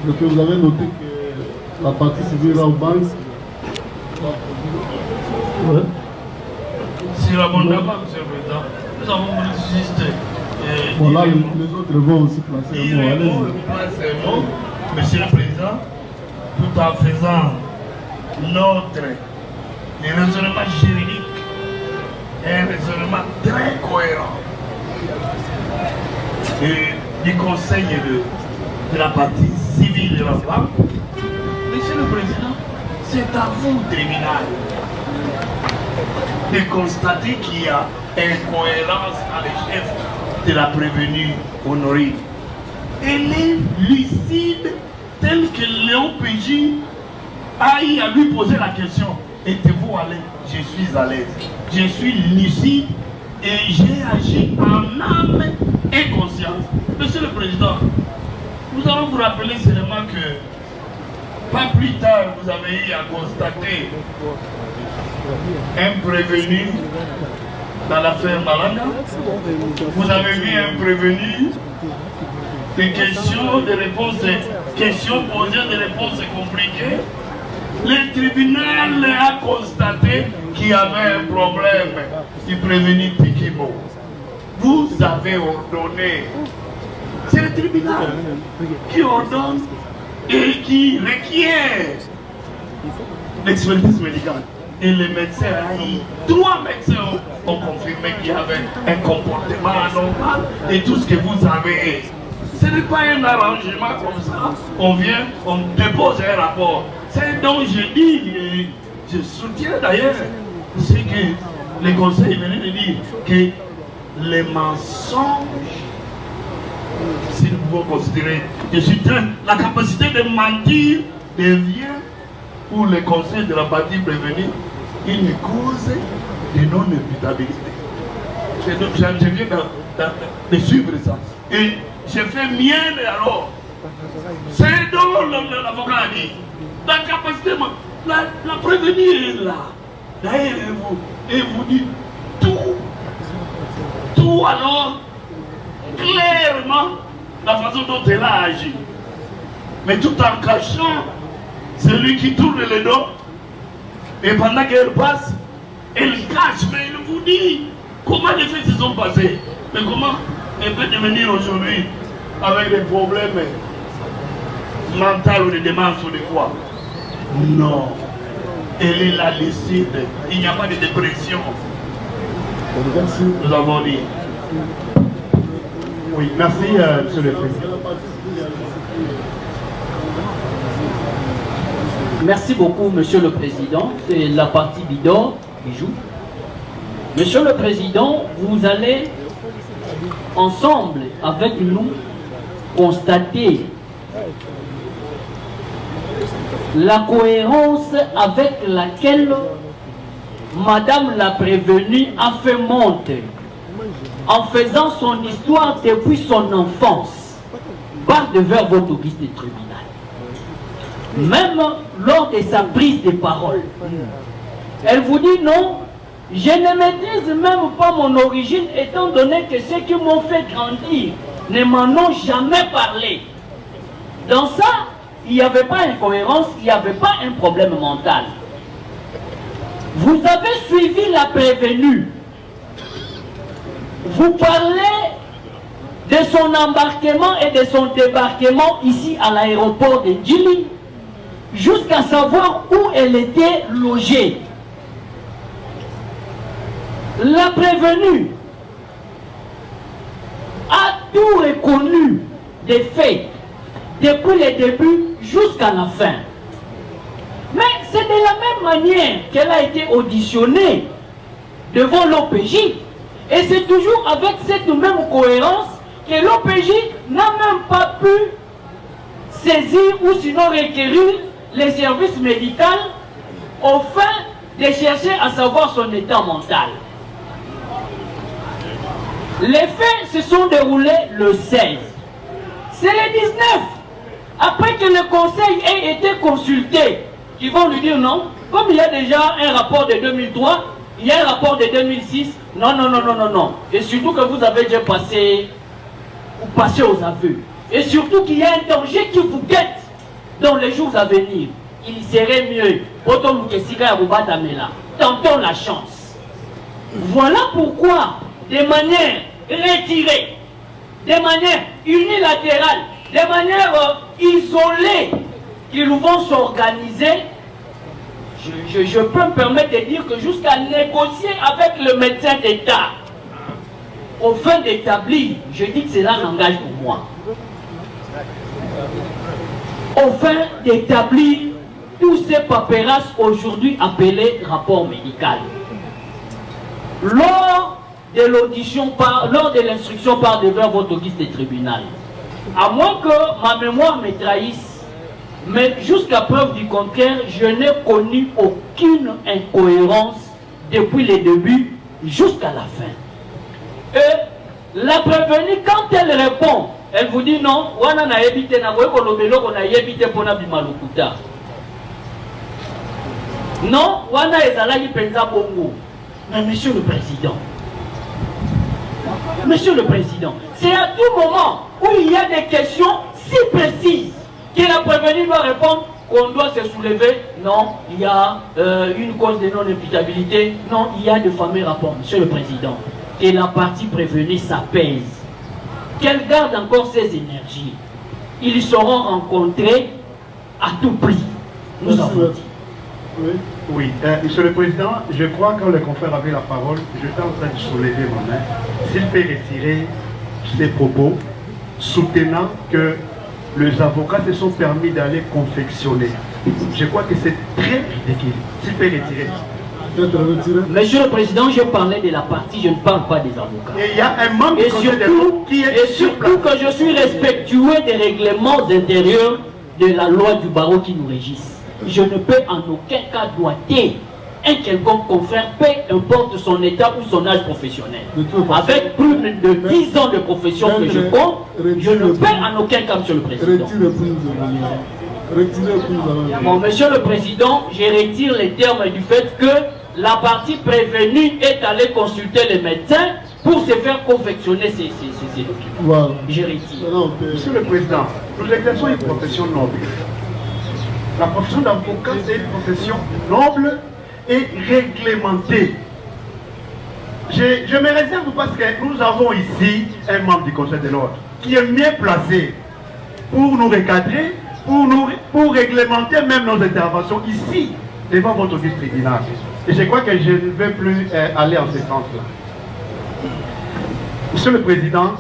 Donc vous avez noté que la partie civile en banque. Ouais. C'est l'abondamment, monsieur le Président. Nous avons juste. Voilà, les autres vont aussi placer un mot. Monsieur le Président, tout en faisant les raisonnements juridiques et un raisonnement très cohérent du Conseil de la partie civile de la banque. Monsieur le Président, c'est à vous, tribunal, de constater qu'il y a incohérence à l'échef de la prévenue Honorine. Elle est lucide, telle que Léon PJ aille à lui poser la question. Êtes-vous à l'aise? Je suis à l'aise. Je suis lucide et j'ai agi en âme et conscience. Monsieur le Président, nous allons vous rappeler seulement que pas plus tard vous avez eu à constater un prévenu dans l'affaire Malanga. Vous avez vu un prévenu, des questions, des réponses, questions posées, des réponses compliquées. Le tribunal a constaté qu'il y avait un problème du prévenu Pikimo. Vous avez ordonné. C'est le tribunal qui ordonne et qui requiert l'expertise médicale. Et les médecins, 3 médecins ont confirmé qu'il y avait un comportement anormal et tout ce que vous avez. Ce n'est pas un arrangement comme ça. On vient, on dépose un rapport. C'est donc je dis, et je soutiens d'ailleurs ce que le conseil venait de dire, que les mensonges, si nous pouvons considérer, la capacité de mentir devient pour le conseil de la partie prévenue une cause de non-imputabilité. Je viens de suivre ça. Et je fais mien alors. C'est donc l'avocat a dit. La capacité, la prévenue est là. D'ailleurs, et vous dit tout alors, clairement, la façon dont elle a agi. Mais tout en cachant celui qui tourne le dos, et pendant qu'elle passe, elle cache, mais elle vous dit comment les faits se sont passés. Mais comment elle peut devenir aujourd'hui avec des problèmes mentaux ou de démence ou de quoi? Non. Elle est là lucide. Il n'y a pas de dépression. Nous avons dit. Oui, merci, monsieur le Président. Merci beaucoup, monsieur le Président. C'est la partie bidon qui joue. Monsieur le Président, vous allez ensemble avec nous constater la cohérence avec laquelle Madame la prévenue a fait monter en faisant son histoire depuis son enfance par devers votre auguste tribunal. Même lors de sa prise de parole, elle vous dit non, je ne maîtrise même pas mon origine étant donné que ceux qui m'ont fait grandir ne m'en ont jamais parlé. Dans ça, il n'y avait pas incohérence, il n'y avait pas un problème mental. Vous avez suivi la prévenue. Vous parlez de son embarquement et de son débarquement ici à l'aéroport de Djili, jusqu'à savoir où elle était logée. La prévenue a tout reconnu des faits, depuis le début jusqu'à la fin. Mais c'est de la même manière qu'elle a été auditionnée devant l'OPJ. Et c'est toujours avec cette même cohérence que l'OPJ n'a même pas pu saisir ou sinon requérir les services médicaux au fin de chercher à savoir son état mental. Les faits se sont déroulés le 16. C'est le 19. Après que le conseil ait été consulté, ils vont lui dire non. Comme il y a déjà un rapport de 2003, il y a un rapport de 2006. Non. Et surtout que vous avez déjà passé aux aveux. Et surtout qu'il y a un danger qui vous guette dans les jours à venir. Il serait mieux. Tentons la chance. Voilà pourquoi, de manière retirée, de manière unilatérale, de manière isolée, qu'ils vont s'organiser. Je peux me permettre de dire que jusqu'à négocier avec le médecin d'État, au fin d'établir, je dis que cela n'engage pour moi, au fin d'établir tous ces paperasses aujourd'hui appelés rapport médical. Lors de l'audition, lors de l'instruction par devant votre guide de tribunal, à moins que ma mémoire me trahisse, mais jusqu'à preuve du contraire, je n'ai connu aucune incohérence depuis le début jusqu'à la fin. Et la prévenue, quand elle répond, elle vous dit non, wana na yebite na boye kolobelo ko na yebite pona bimalukuta. Non, wana ezalaki penza bongo. Mais monsieur le président, c'est à tout moment où il y a des questions si précises que la prévenue doit répondre qu'on doit se soulever. Non, il y a une cause de non-imputabilité. Non, il y a de fameux rapports. Monsieur le Président, que la partie prévenue s'apaise, qu'elle garde encore ses énergies. Ils seront rencontrés à tout prix. Nous avons dit. Oui, Monsieur le Président, je crois que quand le confrère avait la parole, j'étais en train de soulever ma main. S'il peut retirer ses propos, soutenant que les avocats se sont permis d'aller confectionner. Je crois que c'est très ridicule. S'il peut retirer. Monsieur le Président, je parlais de la partie, je ne parle pas des avocats. Et il y a un membre qui est et surtout que je suis respectueux des règlements intérieurs de la loi du barreau qui nous régissent. Je ne peux en aucun cas doiter un quelconque confrère, peu importe son état ou son âge professionnel. Avec plus de 10 ans de profession que je compte, je ne peux en aucun cas, Monsieur le Président. Bon, Monsieur le Président, je retire les termes du fait que la partie prévenue est allée consulter les médecins pour se faire confectionner ces documents. Voilà. Je retire. Monsieur le Président, nous exerçons une profession noble. La profession d'avocat, c'est une profession noble et réglementée. Je me réserve parce que nous avons ici un membre du Conseil de l'ordre qui est mieux placé pour nous recadrer, pour réglementer même nos interventions ici, devant votre tribunal. Et je crois que je ne vais plus aller en ce sens-là. Monsieur le Président,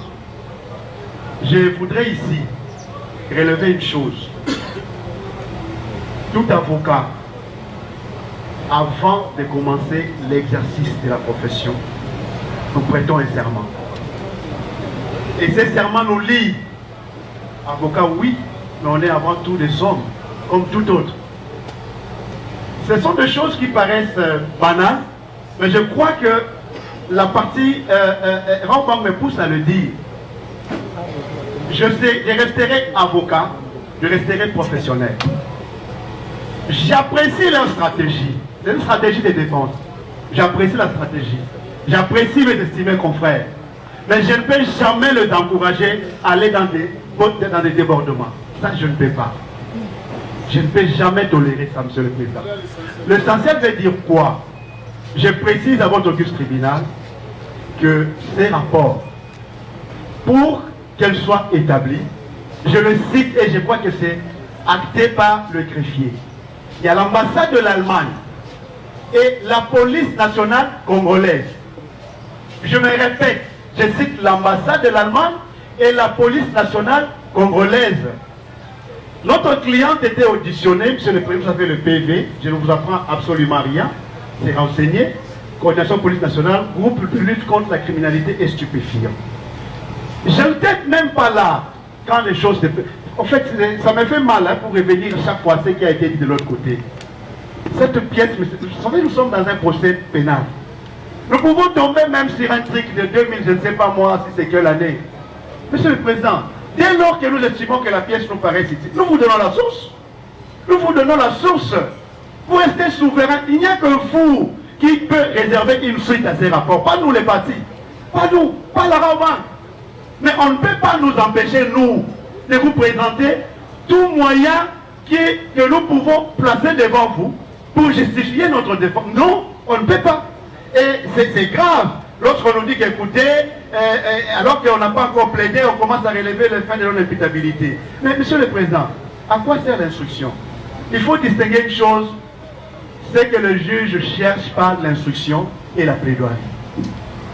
je voudrais ici relever une chose. Tout avocat, avant de commencer l'exercice de la profession, nous prêtons un serment. Et ce serment nous lie. Avocat, oui, mais on est avant tout des hommes, comme tout autre. Ce sont des choses qui paraissent banales, mais je crois que la partie Rambam me pousse à le dire. Je resterai avocat, je resterai professionnel. J'apprécie leur stratégie. C'est une stratégie de défense. J'apprécie la stratégie. J'apprécie mes estimés confrères. Mais je ne peux jamais les encourager à aller dans des débordements. Ça, je ne peux pas. Je ne peux jamais tolérer ça, Monsieur le Président. L'essentiel veut dire quoi? Je précise à votre auguste tribunal que ces rapports, pour qu'elles soient établies, je le cite et je crois que c'est acté par le greffier. Il y a l'ambassade de l'Allemagne et la police nationale congolaise. Je me répète, je cite l'ambassade de l'Allemagne et la police nationale congolaise. Notre cliente était auditionnée, Monsieur le Président, vous avez le PV, je ne vous apprends absolument rien, c'est renseigné, coordination police nationale, groupe de lutte contre la criminalité et stupéfiants. Je n'étais même pas là quand les choses... En fait, ça me fait mal pour revenir chaque fois à ce qui a été dit de l'autre côté. Cette pièce, vous savez, nous sommes dans un procès pénal. Nous pouvons tomber même sur un truc de 2000, je ne sais pas moi si c'est quelle année. Monsieur le Président, dès lors que nous estimons que la pièce nous paraît citée, nous vous donnons la source. Nous vous donnons la source. Vous restez souverain. Il n'y a que vous qui peut réserver une suite à ces rapports. Pas nous les partis. Pas nous. Pas la Raobank. Mais on ne peut pas nous empêcher, nous, de vous présenter tout moyen que nous pouvons placer devant vous pour justifier notre défense. Non, on ne peut pas. Et c'est grave lorsqu'on nous dit qu'écoutez, alors qu'on n'a pas encore plaidé, on commence à relever les fins de non-imputabilité. Mais Monsieur le Président, à quoi sert l'instruction? Il faut distinguer une chose, c'est que le juge cherche par l'instruction et la plaidoirie.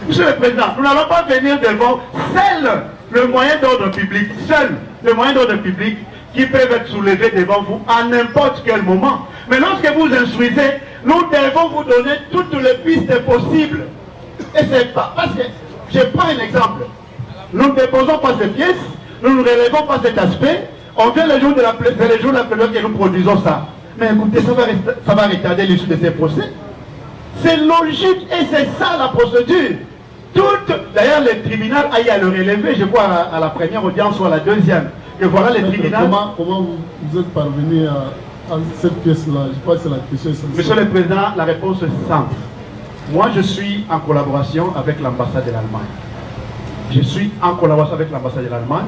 Monsieur le Président, nous n'allons pas venir devant seul le moyen d'ordre public, seul le moyen d'ordre public qui peut être soulevé devant vous à n'importe quel moment. Mais lorsque vous instruisez, nous devons vous donner toutes les pistes possibles. Et c'est pas parce que, je prends un exemple, nous ne déposons pas ces pièces, nous ne relèvons pas cet aspect, on vient le jour de la plaidoirie que nous produisons ça. Mais écoutez, ça va retarder l'issue de ces procès. C'est logique et c'est ça la procédure. D'ailleurs, le tribunal a eu à le relever, je crois, à la première audience ou à la deuxième. Que voilà les tribunaux. Comment vous êtes parvenu à cette pièce-là? Je crois que c'est la question essentielle. Monsieur le Président, la réponse est simple. Moi, je suis en collaboration avec l'ambassade de l'Allemagne. Je suis en collaboration avec l'ambassade de l'Allemagne.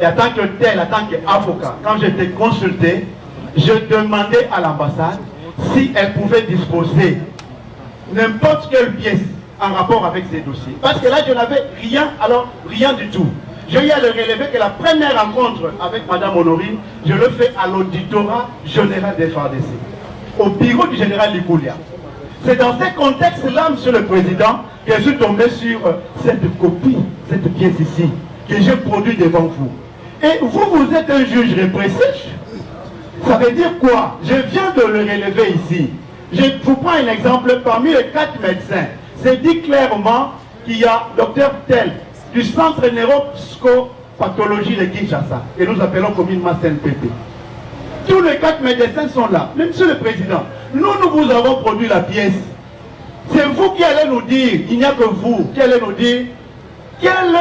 Et en tant que tel, en tant qu'avocat, quand j'étais consulté, je demandais à l'ambassade si elle pouvait disposer n'importe quelle pièce en rapport avec ces dossiers. Parce que là, je n'avais rien, alors rien du tout. J'ai eu à le relever que la première rencontre avec Mme Honorine, je le fais à l'auditorat général des FARDC, au bureau du général Likoulia. C'est dans ces contextes-là, Monsieur le Président, que je suis tombé sur cette copie, cette pièce ici, que j'ai produite devant vous. Et vous, vous êtes un juge répressif. Ça veut dire quoi? Je viens de le relever ici. Je vous prends un exemple. Parmi les 4 médecins, c'est dit clairement qu'il y a docteur Tel du centre neuropsychopathologie de Kinshasa, que nous appelons communément CNPP. Tous les 4 médecins sont là. Mais Monsieur le Président, nous vous avons produit la pièce. C'est vous qui allez nous dire, il n'y a que vous qui allez nous dire quel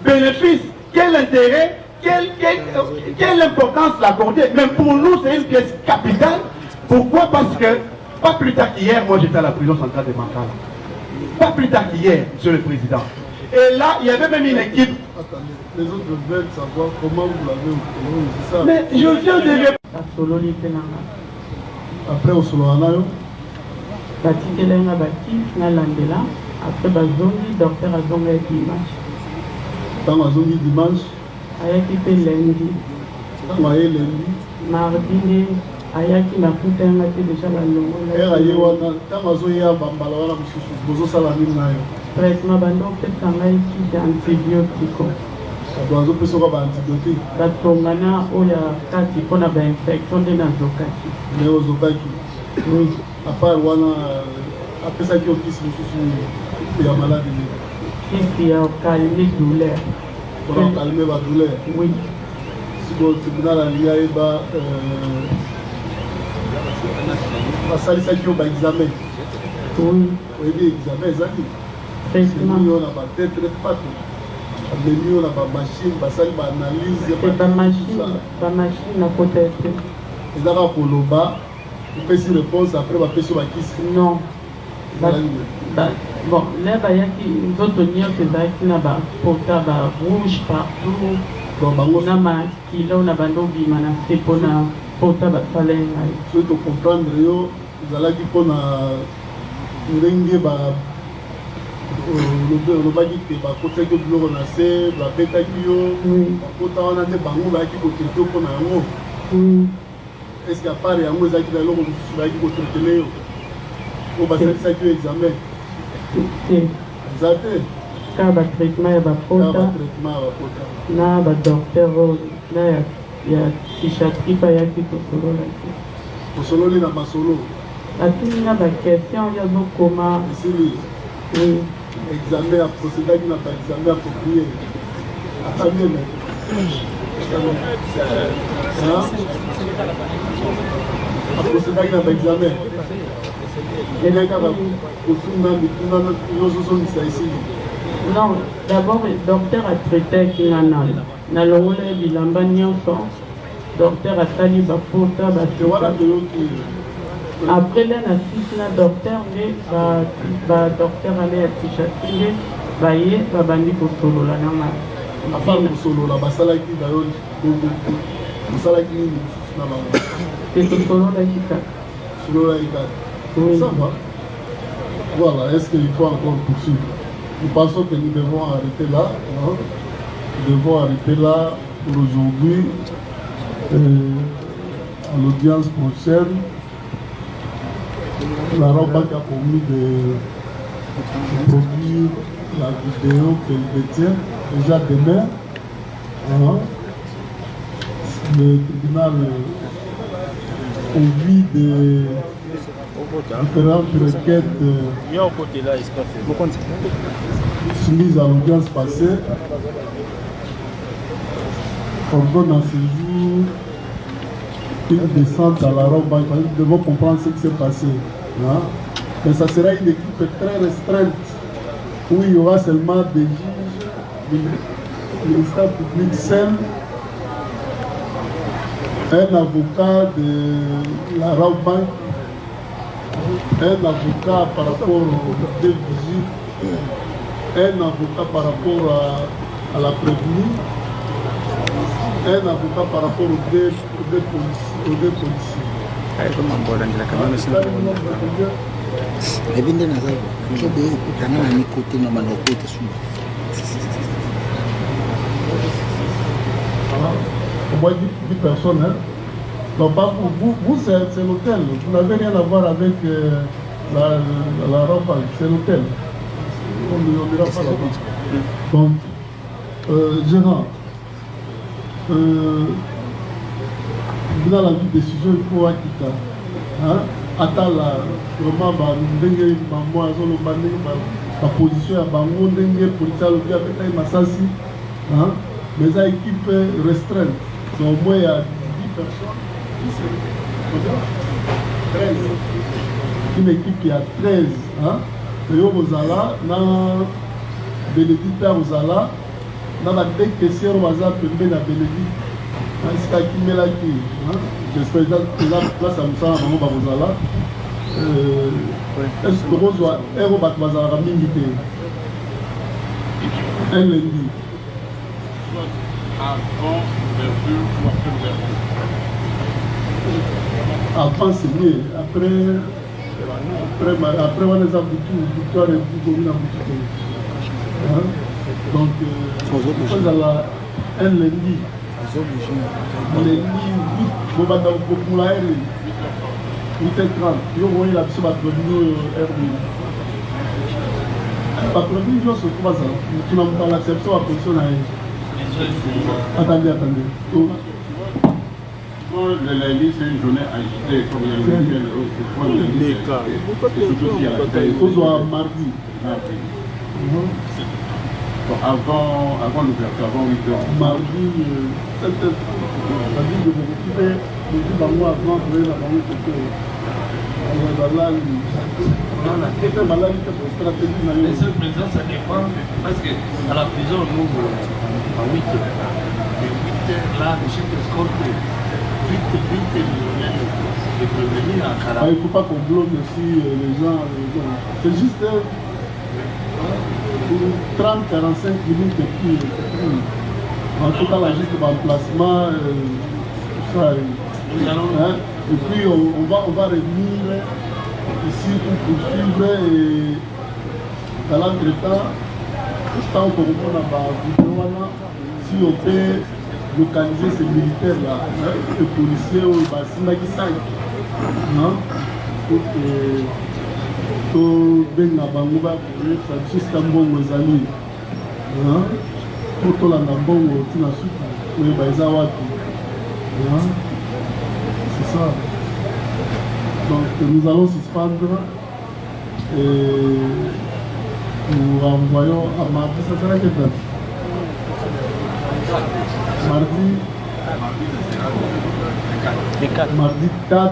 bénéfice, quel intérêt, quelle importance l'accorder. Mais pour nous, c'est une pièce capitale. Pourquoi? Parce que, pas plus tard qu'hier, moi j'étais à la prison centrale de Mankala. Pas plus tard qu'hier, Monsieur le Président. Et là, il y avait même une équipe. Attendez, les autres veulent savoir comment vous l'avez obtenu, c'est ça? Mais je viens de... Après, au Solanayo, batikelenga batif nalandela après bazongi docteur azonga dimanche ntango azongi dimanche ayaki mpe lundi ntango aye lundi mardi nde ayaki mafuta yanga te deja balongola aye wana ntango azoya bambala wana mosusu bozosala nini na yo traitement bando opesa ngai kite antibiotico azopesa oka baantibiotique batongana oyo kati mpona bainfection nde nazokaki me ozokaki oui à part wana apesaki yo kisi mosusu ya maladi kisi ya calmer douleur mpona calmer badouleur oui siko tribunal alingi ayeba basalisaki yo baexamen oui oyebi examen ezali traitement yo na batetre pato amemi yo na bamachine basali baanalyse bamachine na kota te ezaka koloba opesi réponse après bapesi bakisi non bon là bayaki nzoto nyonso ezalaki na bapota barouge partout na makilo na bando obima na se mpona pota basala ye ngai soki tocomprendre yo ezalaki mpona ndenge olobaki te bakotaki biloko na se babetaki yo bakota wana nde bango bayaki kotraite yo mpona yango est ce que à part yango ezalaki na eloko mosusu bayaki kotraitele yo oyo basalisaki yo examen eza te kaka batraitement ya bapota na badocteur oyo na ya psychiatrie bayaki kosololaki kosololi na masolo atuni na baquestion oyo azokoma esili examen approcédaki na baexamen approprié atamiene Non, d'abord, le docteur a traité Kinana. Na longole bilamba nyonso. Docteur a tali bapota batuka. Après là, na site na docteur ne ba docteur allait atishatile baye babandi kosolola na ma. Afin kosolola basala ki dayo basala ki na ba. C'est kosolola kika. Solola kika. Ça va. Voilà, est-ce qu'il faut encore poursuivre? Nous pensons que nous devons arrêter là. Hein? Nous devons arrêter là pour aujourd'hui. À l'audience prochaine, la Raobank a promis de produire la vidéo qu'elle détient déjà demain. Hein? Le tribunal, au vu des différentes requêtes soumises à l'audience passée, ordonne à ce jour une descente à la Raobank. Nous devons comprendre ce qui s'est passé. Hein? Mais ça sera une équipe très restreinte où il y aura seulement des juges, du ministère public seul, un avocat de la Raobank, un avocat par rapport aux deux vigiles, un avocat par rapport à la prévenue, un avocat par rapport aux deux policiers. Au moins 10 personnes. Hein? Donc, vous c'est l'hôtel. Vous n'avez rien à voir avec la Raobank. C'est l'hôtel. On ne dira pas là-bas. Donc, gérant, dans la décision, il faut quitter. Attends là, vraiment, la position à Bango, policier, avec Massassi, mais une équipe restreinte. Donc, au moins, il y a 10 personnes. 13. Une équipe qui a 13. Et vous allez, Bénédicte Ozala, dans la deux questions, on va appeler la Bénédicte. J'espère que la place à Moussa, on va vous aller. Est-ce que vous avez un lundi? Avant l'ouverture ou après l'ouverture? Avant, c'est mieux. Après, on les a victoire et vous dans donc, vous avez un lundi. Les livres, vous avez 8h30, vous voyez la personne qui est patronne, je suis pas ça. Tu n'as pas l'acceptation à position. Attendez. Le lundi, c'est une journée agitée, comme il y a le mardi. Avant l'ouverture, avant 8h. Mardi, 7h. Mardi, je vais m'occuper de Bango avant de venir à Bango. Monsieur le Président, ça dépend parce qu'à la prison, nous, à 8h. De 8h là, le chef d'escorte, vite de prévenir à Kara. Il ne faut pas qu'on bloque aussi les gens. C'est juste 30-45 minutes et puis en tout cas, juste l'emplacement, tout ça. Et puis on va revenir ici pour poursuivre et dans l'entretemps, tant qu'on reprend la vidéo, si on peut localiser ces militaires-là, les policiers ou les bassins qui savent, pour benga bango ba juste mbongo ezali pour tolanda mbongo tina suka oyeba eza wapi c'est ça. Donc nous allons suspendre et nous renvoyons à mardi. Ça sera quelle date? mardi 4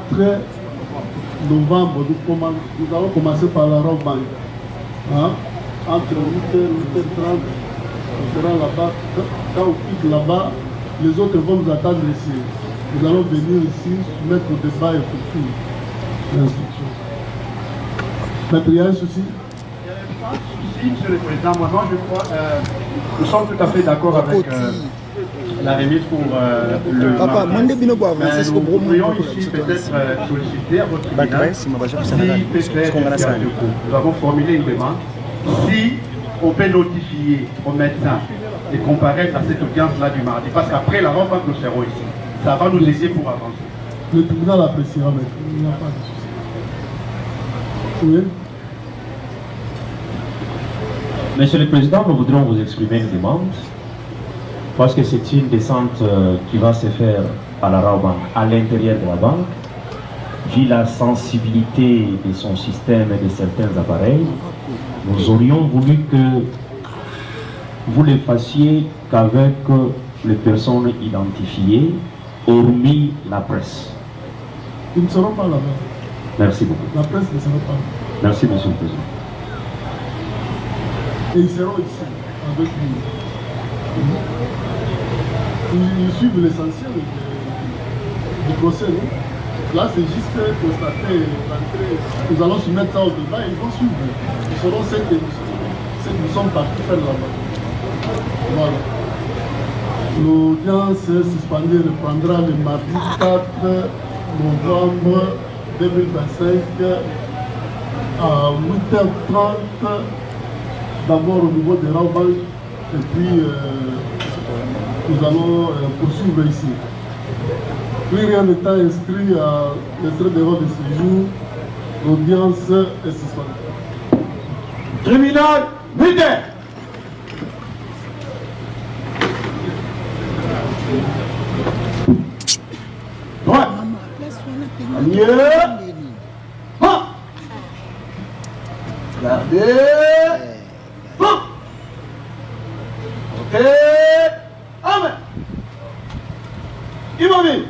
novembre, nous allons commencer par la Robe Bank. Hein? Entre 8h et 8h30, on sera là-bas. Quand on quitte là-bas, les autres vont nous attendre ici. Nous allons venir ici, soumettre au débat et poursuivre l'instruction. Maître, il y a un souci? Si, Monsieur le Président, moi non, je crois, nous sommes tout à fait d'accord avec la remise pour le Papa, nous pourrions ici peut-être solliciter à votre tribunal si peut-être nous avons formulé une demande, si on peut notifier aux médecins et comparaître à cette audience-là du mardi, parce qu'après la rencontre nous serons ici. Ça va nous aider pour avancer. Le tribunal appréciera, mais il n'y a pas de souci. Oui. Monsieur le Président, nous voudrions vous exprimer une demande, parce que c'est une descente qui va se faire à la Raobank, à l'intérieur de la banque, vu la sensibilité de son système et de certains appareils. Nous aurions voulu que vous le fassiez qu'avec les personnes identifiées, hormis la presse. Ils ne seront pas là-bas. Merci beaucoup. La presse ne sera pas là. Merci, Monsieur le Président. Et ils seront ici, avec nous. Ils suivent l'essentiel du procès. Non? Là, c'est juste constater l'entrée. Nous allons soumettre ça au débat et ils vont suivre. Ils seront ceux que nous sommes partis faire là-bas. Voilà. L'audience suspendue reprendra le mardi 4 novembre 2025 à 8h30, d'abord au niveau de Raobank, et puis nous allons poursuivre ici. Plus rien n'étant inscrit à l'extrait de l'ordre de séjour, l'audience est suspendue. Tribunal militaire. Droite. Mieux. Pas. Gardez. Pas. Ok. Amen. Immobile.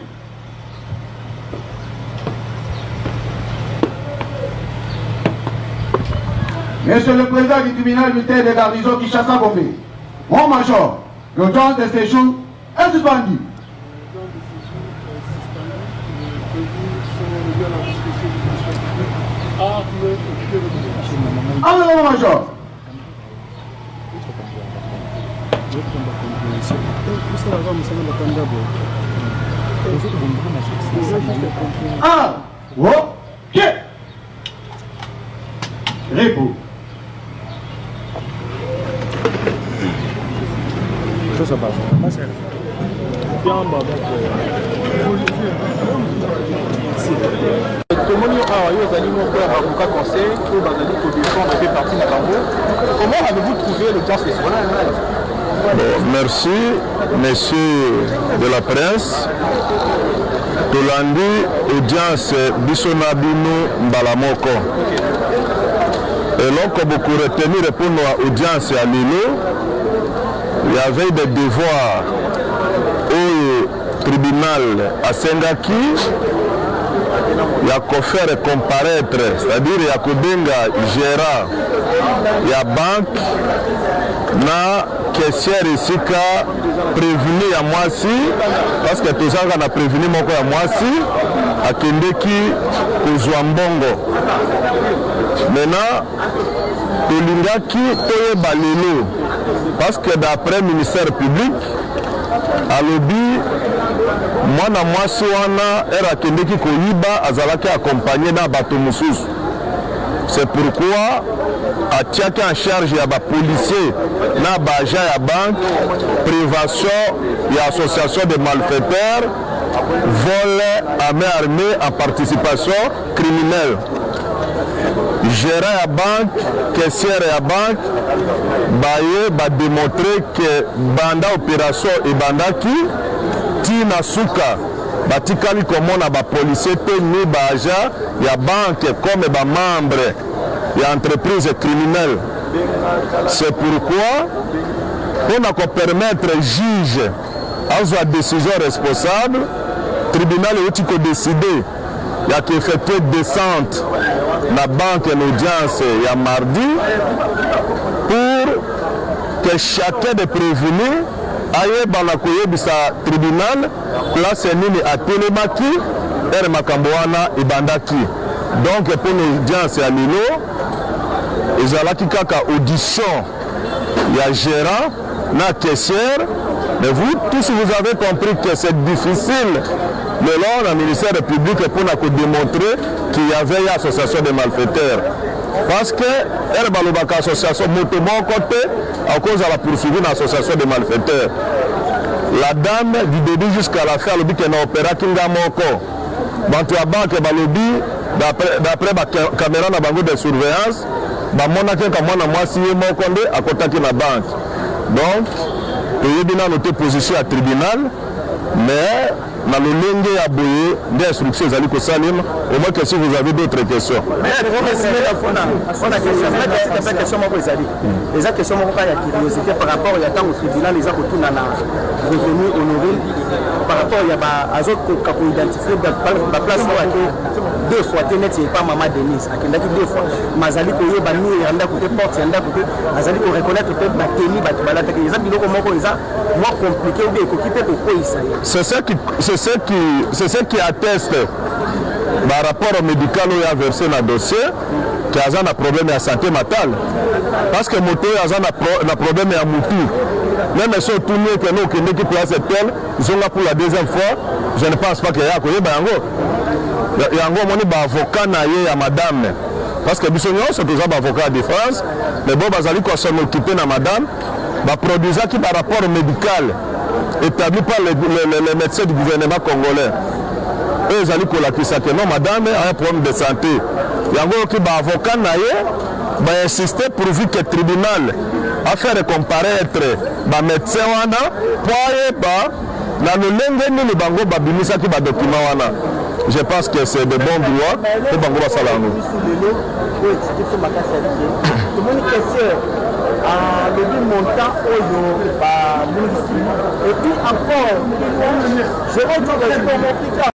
Monsieur le Président du tribunal militaire de garnison Kinshasa Gombe, mon major, l'audience de séjour est suspendue. Allez, mon major. Ah, ok. Repos. Ça va. Comment avez-vous trouvé l'audience nationale? Merci, messieurs de la presse. Tolandi audience Bisonabino Mbalamoko. Et donc, beaucoup retenu répondre à l'audience à Lilo. Il y avait des devoirs au tribunal à Sengaki. Il y a qu'à faire comparaître, c'est-à-dire il y a qu'à benga gérant, il y a banque, na caissière ici qu'a prévenu à moi si, parce que tout ça on a prévenu moi à moi si, à Kendeki Kuzwambongo. Maintenant, Tolingaki Toye Balelo, parce que d'après le ministère public, à l'objet, moi na mwasi wana era kendeki koyiba azalaki accompagné na bato mususu. C'est pourquoi atiaki en charge ya ba policier na ba agent ya banque, prévention et association de malfaiteurs, vol à main armée en participation criminelle. Gérant à banque, caissière à banque, baye ba démontrer que banda opération et banda qui Tina Souka, batikali komona ba policier ni ba agent ya banque comme ba membre ya entreprise criminelle. C'est pourquoi pour permettre juge à décision responsable, le tribunal est décidé il y a effectué descente dans la banque en audience il y a mardi pour que chacun des prévenus aille dans la tribunal place nini à Télémaki et Makambouana et Bandaki. Donc pour l'audience à Lilo, ils ont la audition, il y a gérant, la caissière, mais vous tous vous avez compris que c'est difficile selon le ministère public pour nous démontrer qu'il y avait une association de malfaiteurs. Parce que l'association de bon côté à cause de la poursuite d'une association de malfaiteurs. La dame du début jusqu'à la fin, elle a opéré Kinga Moko. Bantu ya banque balobi d'après la caméra de surveillance, bamonaki mwana mwasi ye moko nde akotaki na banque. Donc, il y a noté position à tribunal, mais dans le lenge ya boye des instructions zali ko salim au moins que si vous avez d'autres questions. Les questions de curiosité par rapport à temps au tribunal les revenu honoré par rapport à autres pour identifier la place deux fois c'est pas maman Denise deux fois mazali ko yeba nous yanda côté porte yanda côté azali ko reconnaître peut la tenue ba tibala te les biloko moko eza moins compliqué ou bien équipé pour quoi c'est ce qui atteste par rapport au médical où il y a versé dans le dossier qu'il y a un problème de santé mentale parce que moto il y a un problème de moutou même si on tourne que nous qui place tel ils sont là pour la deuxième fois je ne pense pas qu'il y a il y a un avocat à madame parce que c'est toujours un avocat de France mais bon bazali ko s'en occuper na madame ba produisa qui par rapport au médical établi par les médecins du gouvernement congolais. Et ils allaient que non, madame a un problème de santé. Il y a un avocat qui a insisté pourvu que le tribunal a fait comparaître les médecins dans le lenge ni bango babimisa ki ba document wana. Je pense que c'est de bon droit pour bango basala nous. Le montant et puis encore je vais